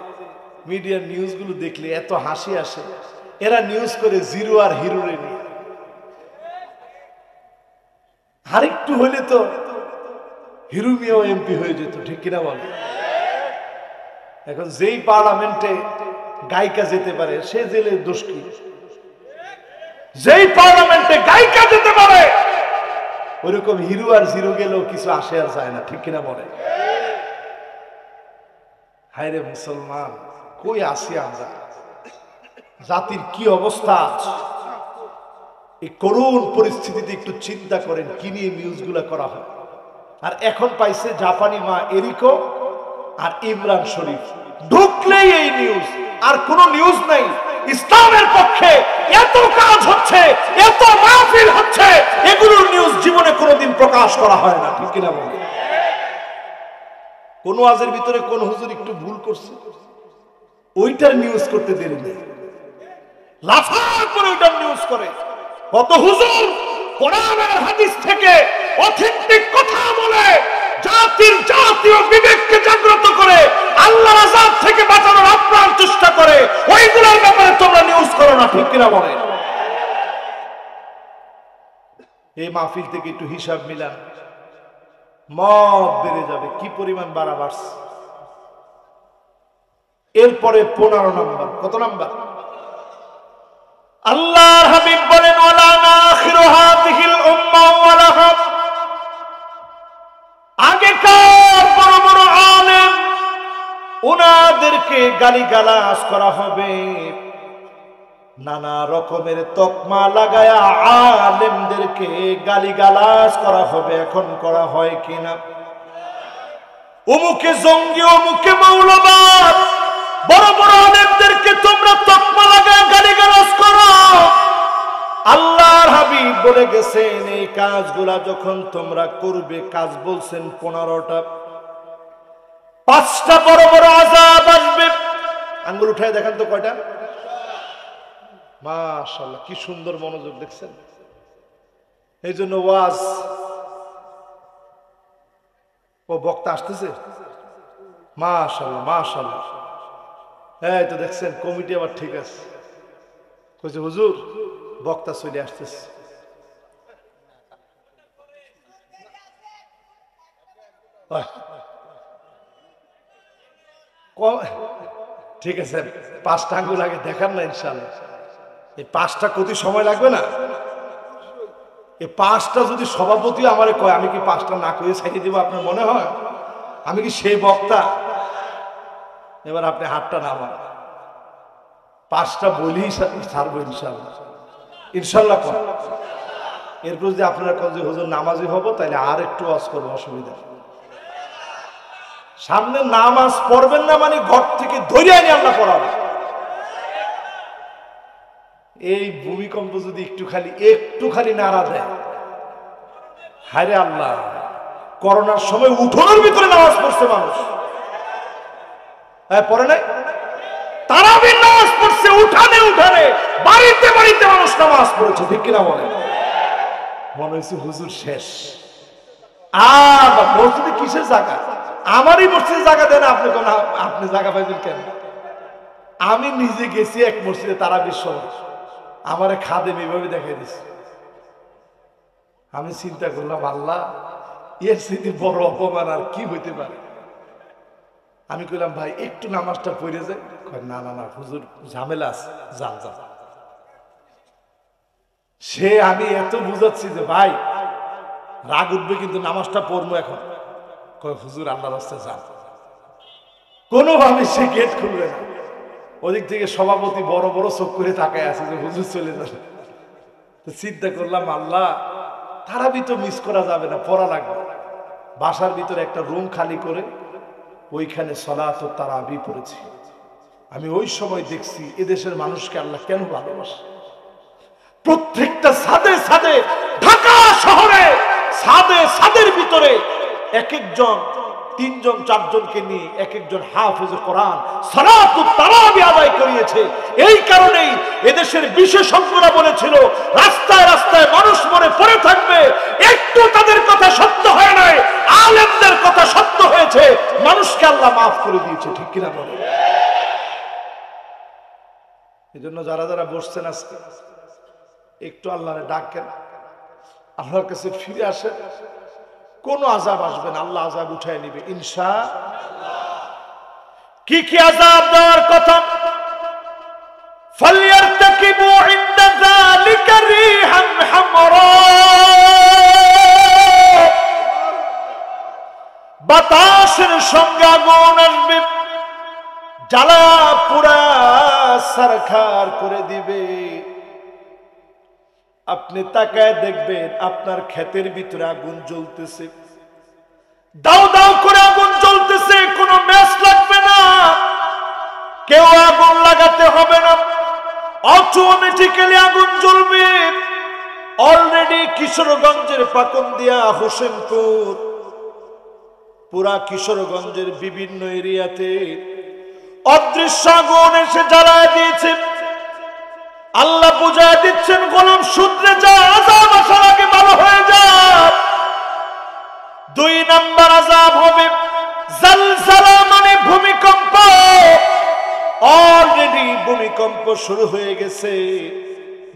মিডিয়ার নিউজগুলো দেখলে এত হাসি আসে। এরা নিউজ করে জিরো আর হিরোরে নিয়ে। আরেকটু হইলে তো হিরো মিয়াও এমপি হয়ে যেত। ঠিক কিনা বলে? এখন যেই পার্লামেন্টে গায়িকা যেতে পারে সে জেলে দোষ কি? যেই পার্লামেন্টে গায়িকা যেতে পারে ওইরকম হিরো আর জিরো গেলেও কিছু আসে আর যায় না। ঠিক কিনা বলে? হায়রে মুসলমান, কই আসি আমরা? জাতির কি অবস্থা! এই করুণ পরিস্থিতিতে একটু চিন্তা করেন কি নিয়ে নিউজগুলো করা হয়। আর এখন পাইছে জাপানি মা এরিকো আর ইমরান শরীফ, ঢুকলেই এই নিউজ, আর কোন নিউজ নাই। ইসলামের পক্ষে এত কাজ হচ্ছে, এত মাহফিল হচ্ছে, এগুলোর নিউজ জীবনে কোনোদিন প্রকাশ করা হয় না। ঠিক কিনা বলে? কোন ওয়াজের ভিতরে কোন হুজুর একটু ভুল করছে, ওইটার নিউজ করতে দেরি নেই, লাফা করে ওইটার নিউজ করে। কত হুজুর কোরআন আর হাদিস থেকে অথেন্টিক কথা বলে জাতির জাতীয় বিবেককে জাগ্রত করে আল্লাহর আযাব থেকে বাঁচানোর আপ্রাণ চেষ্টা করে, ওইগুলোর ব্যাপারে তোমরা নিউজ করো না। ঠিক কিনা বলে? এই মাহফিল থেকে একটু হিসাব মিলান, মদ বেড়ে যাবে, কি পরিমাণ বাড়ছে। এরপরে 15 নম্বর, কত নম্বর? আল্লাহর হাবিব বলেন ওয়ালা নাখিরু হাযিহিল উম্মাহ ওয়ালাহা, আগেকার বড় বড় আলেম ওনাদেরকে গালিগালাজ করা হবে, নানা রকমের তকমা লাগায়া আলেমদেরকে গালিগালাজ করা হবে। এখন করা হয় কিনা? অমুকে জঙ্গি, অমুকে মৌলবাদ, বড় বড় আলেমদেরকে তোমরা তকমা লাগায় গালিগালাজ করো। আল্লাহর হাবিব বলে গেছেন এই কাজগুলা যখন তোমরা করবে, কাজ বলছেন 15টা, 5টা বড় বড় আযাব আসবে। আঙ্গুল উঠায় দেখেন তো কয়টা? মাশাআল্লাহ, কি সুন্দর মনোযোগ দেখছেন। এই জন্য ওয়াজ, ও বক্তা আসতেছে, মাশাআল্লাহ মাশাআল্লাহ। এই তো দেখছেন কমিটি আবার ঠিক আছে, কইছে হুজুর বক্তা চলে আসতেছে। ঠিক আছে, 5টা আঙ্গুল আগে দেখান না ইনশাআল্লাহ। এই 5টা কত সময় লাগবে না? এই 5টা যদি সভাপতি আমারে কয়, আমি কি 5টা না কয়ে ছাড়িয়ে দেবো? আপনার মনে হয় আমি কি সেই বক্তা? এবার আপনি হাতটা নামান, 5টা বলি ছাড়বো ইনশাআল্লাহ। ইনশাআল্লাহ কর। এরপর যদি আপনারা কন যে হুজুর নামাজি হবো, তাহলে আর একটু ওয়াজ করবো, অসুবিধা। সামনে নামাজ পড়বেন না মানে ঘর থেকে ধরে আনি আমরা পড়াবো। এই ভূমিকম্প যদি একটু খালি নাড়া দেয়, হায়রে আল্লাহ, করোনার সময় উঠোনের ভিতরে নামাজ পড়ছে মানুষ, হ্যাঁ পড়ে নাই? তারাবির নামাজ পড়ছে উঠানে উঠানে, বাড়িতে বাড়িতে মানুষ নামাজ পড়েছে, ঠিক কিনা বলে? মনে হয়েছে হুজুর শেষ। আর মসজিদে কিসের জায়গা? আমারই মসজিদে জায়গা দেন আপনি, কোন আপনি জায়গা পাইবেন কেন? আমি নিজে গেছি এক মসজিদে তারাবির সময়, আমারে খাদেম এইভাবে দেখাই দিচ্ছে। আমি চিন্তা করলাম, আল্লাহ এর স্মৃতি বড় অপমান আর কি হইতে পারে। আমি কইলাম ভাই একটু নামাজটা পড়ে যায়। না না না হুজুর ঝামেলা আছে, যান যান। সে আমি এত বুঝাচ্ছি যে ভাই রাগ উঠবে কিন্তু নামাজটা পড়বো এখন। কয় হুজুর আল্লাহর রাস্তায় যান। কোনোভাবে সে গেট খুলবে না। ওদিক থেকে সভাপতি বড় বড় চোখ করে তাকায় আছে যে হুজুর চলে যাবে। তো চিন্তা করলাম আল্লাহ তারাবি তো মিস করা যাবে না, পড়া লাগবে। বাসার ভিতরে একটা রুম খালি করে ওইখানে সলাত ও তারাবি পড়েছি। আমি ওই সময় দেখছি এদেশের মানুষকে আল্লাহ কেন ভালোবাসে। প্রত্যেকটা ছাদে ছাদে, ঢাকা শহরে ছাদে ছাদের ভিতরে এক একজন, তিনজন চারজনকে নিয়ে এক একজন হাফেজ কোরআন সালাত ও তারাবি আদায় করিয়েছে। এই কারণেই এদেশের বিশেষজ্ঞরা বলেছিল রাস্তায় রাস্তায় মানুষ মরে পড়ে থাকবে, একটু তাদের কথা সত্য হয় নাই, আলেমদের কথা সত্য হয়েছে, মানুষকে আল্লাহ মাফ করে দিয়েছে, ঠিক কিনা বলে? এই জন্য যারা যারা বসছেন আজকে একটু আল্লাহরে ডাকেন, আল্লাহর কাছে ফিরে আসেন। কোন আযাব আসবে না, আল্লাহ আযাব উঠায় নিবে ইনশাআল্লাহ। কি কি আযাব দেওয়ার কথা? ফালইয়ারতাকিবু ইনদা যালিকা রিহান হামরা, বাতাসের সঙ্গে আগুন আসবে, জ্বালা পুরা সারখার করে দিবে। আপনি তাকায় দেখবেন আপনার ক্ষেতের ভিতরে আগুন জ্বলতেছে, দাও দাও করে আগুন জ্বলতেছে, কোনো ম্যাচ লাগবে না, কেউ আগুন লাগাতে হবে না, অটোমেটিক্যালি আগুন জ্বলবে। অলরেডি কিশোরগঞ্জের পাকন্দিয়া, হোসেনপুর, পুরা কিশোরগঞ্জের বিভিন্ন এরিয়াতে অদৃশ্য আগুন এসে জ্বালায় দিয়েছে। আল্লাহ বুঝায় দিচ্ছেন গোলাম শুধরে যা, আযাব আসার আগে ভালো হয়ে যা। 2 নাম্বার আযাব হবে জালজালা, মানে ভূমিকম্প। অলরেডি ভূমিকম্প শুরু হয়ে গেছে।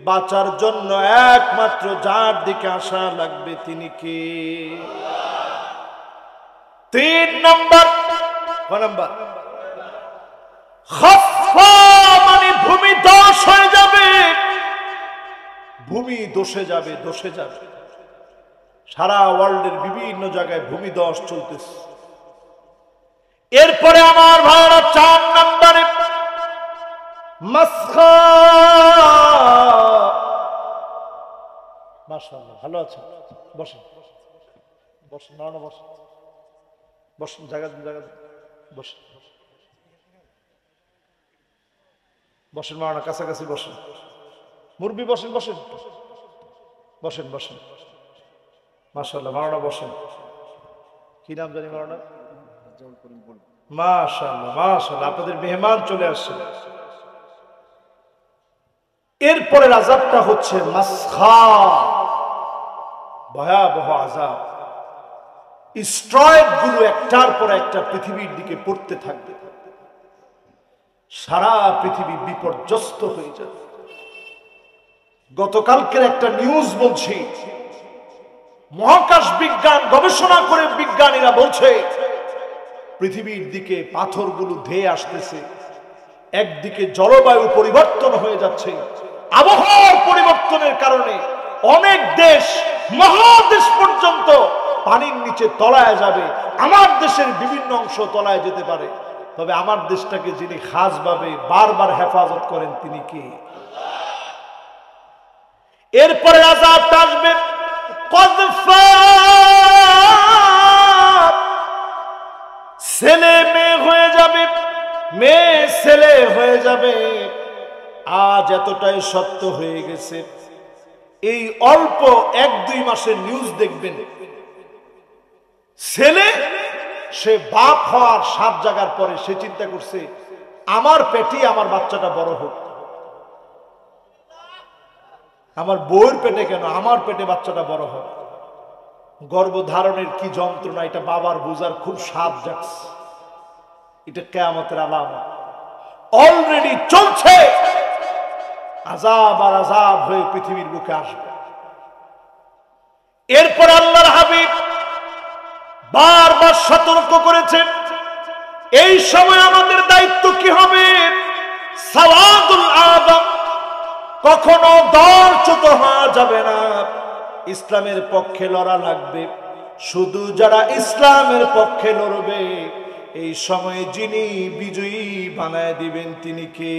বাঁচার জন্য একমাত্র যার দিকে আসা লাগবে তিনি কে? 3 নাম্বার, কয় নাম্বার? খাফফা, মানে ভূমি ধস হয়ে যাবে, ভূমি ধসে যাবে, ধসে যাবে। সারা ওয়ার্ল্ডের বিভিন্ন জায়গায় ভূমি ধস চলতেছে। এরপরে আমার ভাইরা 4 নম্বরে মাসখা। মাশাআল্লাহ, ভালো আছে, বসেন বসেন, না না বসেন বসেন, জায়গা জায়গা বসেন বসেন, মাওলানা কাছাকাছি বসেন, মুরব্বি বসেন বসেন বসেন বসেন। মাশাআল্লাহ, মাওলানা বসেন। কি নাম জানি মাওলানা? মাশাআল্লাহ মাশাআল্লাহ, আপনাদের মেহমান চলে আসছেন। এরপরে আযাবটা হচ্ছে মাসখা, ভয়াবহ আযাব। স্ট্রয়েড গুলো একটার পর একটা পৃথিবীর দিকে পড়তে থাকবে, সারা পৃথিবী বিপর্যস্ত হয়ে যাবে। গতকালকের একটা নিউজ বলছি, মহাকাশ বিজ্ঞান গবেষণা করে বিজ্ঞানীরা বলছে পৃথিবীর দিকে পাথরগুলো ধেয়ে আসতেছে, একদিকে জলবায়ু পরিবর্তন হয়ে যাচ্ছে, আবহাওয়ার পরিবর্তনের কারণে অনেক দেশ, মহাদেশ পর্যন্ত পানির নিচে তলায় যাবে। আমার দেশের বিভিন্ন অংশ তলায় যেতে পারে, তবে আমার দেশটাকে যিনি খাসভাবে বারবার হেফাজত করেন তিনি কে? এরপরে আযাবটা আসবে কযফা, ছেলে মেয়ে হয়ে যাবে, মেয়ে ছেলে হয়ে যাবে। আজ এতটাই সত্য হয়ে গেছে, এই অল্প 1-2 মাসের নিউজ দেখবেন ছেলে সে বাপ হওয়ার 7 জায়গার পরে সে চিন্তা করছে আমার পেটে আমার বাচ্চাটা বড় হোক, আমার বউয়ের পেটে কেন, আমার পেটে বাচ্চাটা বড় হোক। গর্ভধারণের কি যন্ত্রণা এটা বাবার বুঝার খুব সাধ জাগছে। এটা কিয়ামতের আলামত, অলরেডি চলছে। আযাব আর আযাব হয়ে পৃথিবীর বুকে আসবে। এরপর আল্লাহর হাবিব বারবার সতর্ক করেছেন এই সময় আমাদের দায়িত্ব কি হবে। সাওয়াদুল আযম, কখনো দলচ্যুত হওয়া যাবে না। ইসলামের পক্ষে লড়া লাগবে। শুধু যারা ইসলামের পক্ষে লড়বে এই সময়ে যিনি বিজয়ী বানায় দিবেন তিনি কে?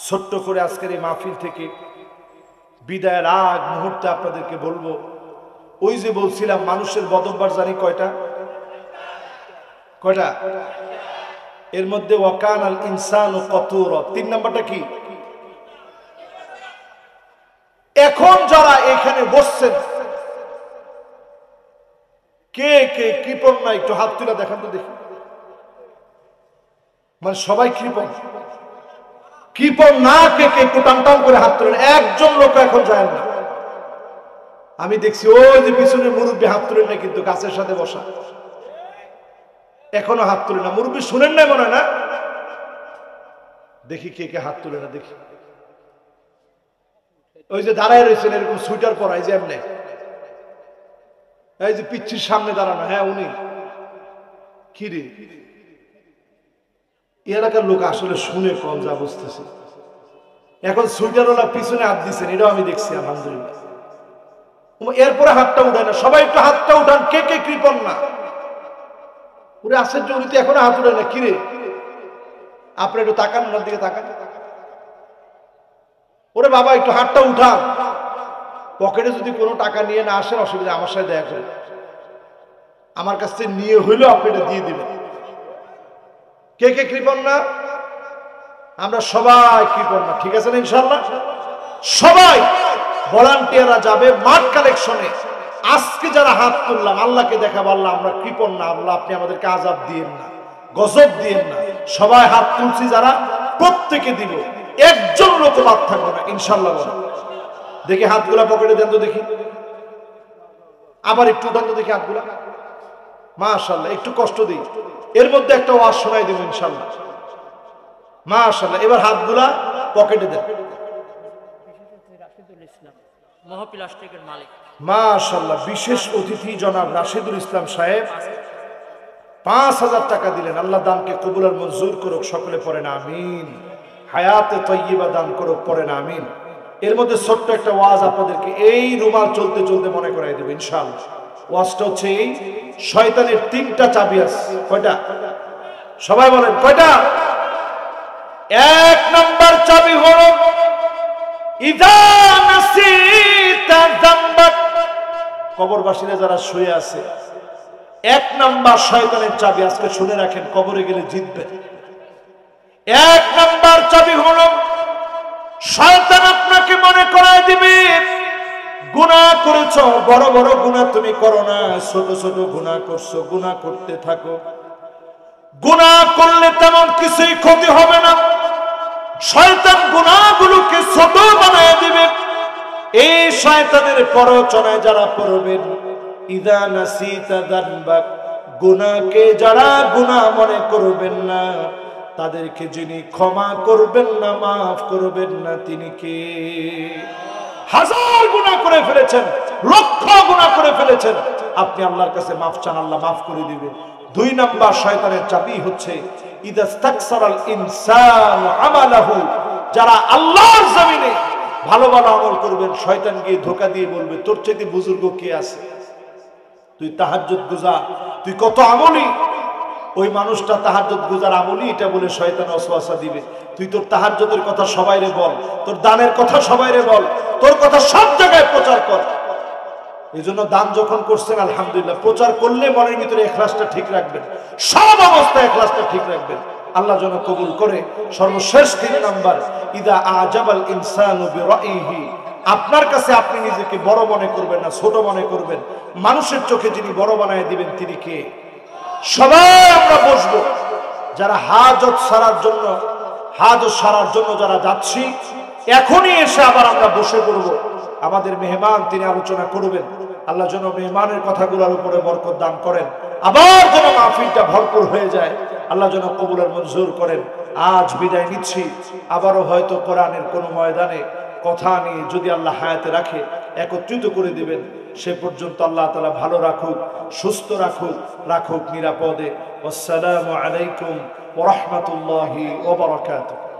ছোট্ট করে আজকের এই মাহফিল থেকে বিদায়ের আগ মুহূর্তে আপনাদেরকে বলবো, ওই যে বলছিলাম মানুষের বদঅভ্যাস জানি কয়টা? এর মধ্যে ওয়াকানাল ইনসানু কাতুরা, 3 নাম্বারটা কি? এখন যারা এখানে বসছেন কে কে কৃপণ না একটু হাত তুলে দেখান তো দেখি। মানে সবাই কৃপণ না, কে কে একটু টান টান করে হাত তুলেন। একজন লোক এখন যায় না, আমি দেখছি ওই যে পিছনে মুরব্বী হাত তুলেন না, কিন্তু গাছের সাথে বসা এখনো হাত তুলে না। মুরব্বী শুনেন না মনে হয় না? দেখি কে কে হাত তুলে না দেখি। ওই যে দাঁড়ায় রয়েছেন এরকম সুইটার পরা, এই যে এমনি, এই যে পিচ্ছির সামনে দাঁড়ানো, হ্যাঁ উনি। কি রে, এলাকার লোক আসলে শুনে কম, যা বুঝতেছে। এখন সুইটারওয়ালা পিছনে হাত দিচ্ছেন, এটাও আমি দেখছি আলহামদুলিল্লাহ। এরপরে হাতটা উঠায় না, সবাই একটু হাতটা উঠান কে কে কৃপণ না। ওরে আশ্চর্য, উনি তো এখনো হাত উঠায় না। কিরে আপনি একটু তাকান, ওনার দিকে তাকান। ওরে বাবা একটু হাতটা উঠান। পকেটে যদি কোনো টাকা নিয়ে না আসেন অসুবিধা, আমার সাথে দেখা করে আমার কাছ থেকে নিয়ে হইলেও আপনি এটা দিয়ে দিবেন। কে কে কৃপণ না? আমরা সবাই কৃপণ না, ঠিক আছে না? ইনশাআল্লাহ সবাই ভলান্টিয়াররা যাবে মাঠ কালেকশনে। আজকে যারা হাত তুললাম আল্লাহকে দেখাবো, আল্লাহ আমরা কৃপণ না, আল্লাহ আপনি আমাদেরকে আযাব দিয়েন না, গজব দিয়েন না। সবাই হাত তুলছি যারা, প্রত্যেকে দিব, একজন লোক বাদ থাকবে না ইনশাআল্লাহ। দেখি হাতগুলা পকেটে দেন তো দেখি, আবার একটু উঠান তো দেখি হাতগুলা। মাশাআল্লাহ, একটু কষ্ট দিই, এর মধ্যে একটা ওয়াজ শোনাই দেব ইনশাআল্লাহ। মাশাআল্লাহ, এবার হাতগুলা পকেটে দেন। মাশাআল্লাহ, বিশেষ অতিথি জনাব রাশিদুল ইসলাম সাহেব 5000 টাকা দিলেন। আল্লাহ দানকে কবুল আর মঞ্জুর করুক, সকলে পড়েন আমিন। হায়াতে তয়্যিবা দান করুক, পড়েন আমিন। এর মধ্যে ছোট্ট একটা ওয়াজ আপনাদেরকে এই রুমাল চলতে চলতে মনে করাই দেব ইনশাআল্লাহ। ওয়াজটা হচ্ছে এই, শয়তানের 3টা চাবি আছে। কয়টা? সবাই বলেন কয়টা? 1 নাম্বার চাবি হলো ইযা নাসিতা যামবাক। কবরবাসীরা যারা শুয়ে আছে, 1 নাম্বার শয়তানের চাবি আজকে শুনে রাখেন, কবরে গেলে জিতবে। 1 নাম্বার চাবি হলো শয়তান আপনাকে মনে করায় দিবে গুনাহ করেছো, বড় বড় গুনাহ তুমি করো না, ছোট ছোট গুনাহ করছো, গুনাহ করতে থাকো। গুনাহ করলে তেমন কিছুই ক্ষতি হবে না, শয়তান গুনাহগুলোকে ছোট বানায় দিবে। এই শয়তানের প্ররোচনায় যারা পড়বেন, ইযা নাসিতা যামবাক, গুনাহকে যারা গুনাহ মনে করবেন না, তাদেরকে যিনি ক্ষমা করবেন না, মাফ করবেন না, তিনি কে? হাজার গুনাহ করে ফেলেছেন, লক্ষ গুনাহ করে ফেলেছেন, আপনি আল্লাহর কাছে মাফ চান, আল্লাহ মাফ করে দিবেন। 2 নাম্বার শয়তানের চাবি হচ্ছে ইদাস্তাকসারাল ইনসানু আমালাহু, যারা আল্লাহর জমিনে ভালো ভালো আমল করবেন, শয়তান গিয়ে ধোঁকা দিয়ে বলবে তোর চাইতে বুজুর্গ কে আছে, তুই তাহাজ্জুদ গুজার, তুই কত আমলি। ওই মানুষটা তাহাজ্জুদ গুজার আমলি এটা বলে শয়তান ওয়াসওয়াসা দিবে, তুই তোর তাহাজ্জুদের কথা সবাইরে বল, তোর দানের কথা সবাইরে বল, তোর কথা সব জায়গায় প্রচার কর। এইজন্য দান যখন করছেন আলহামদুলিল্লাহ, প্রচার করলে মনের ভিতরে ইখলাসটা ঠিক রাখবেন, সব অবস্থায় ইখলাসটা ঠিক রাখবেন, আল্লাহ যেন কবুল করে। সর্বশেষ 3 নাম্বার, ইদা আজাবাল ইনসানু বিরাইহি আপনার কাছে আপনি নিজেকে বড় মনে করবেন না ছোট মনে করবেন। মানুষের চোখে যিনি বড় বানায় দিবেন তিনি কে? সবাই আমরা বসবো, যারা হাজত সারার জন্য যারা যাচ্ছি, এখনই এসে আবার আমরা বসে পড়ব। আমাদের মেহমান তিনি আলোচনা করবেন। আল্লাহ যেন মেহমানের কথাগুলোর উপরে বরকত দান করেন, আবার যেন মাহফিলটা ভরপুর হয়ে যায়। আল্লাহ যেন কবুলের মঞ্জুর করেন। আজ বিদায় নিচ্ছি, আবারও হয়তো কোরআনের কোনো ময়দানে কথা নিয়ে যদি আল্লাহ হায়াতে রাখে একত্রিত করে দিবেন। সে পর্যন্ত আল্লাহ তাআলা ভালো রাখুক, সুস্থ রাখুক নিরাপদে। আসসালামু আলাইকুম ওয়া রাহমাতুল্লাহি ওয়া বারাকাতুহু।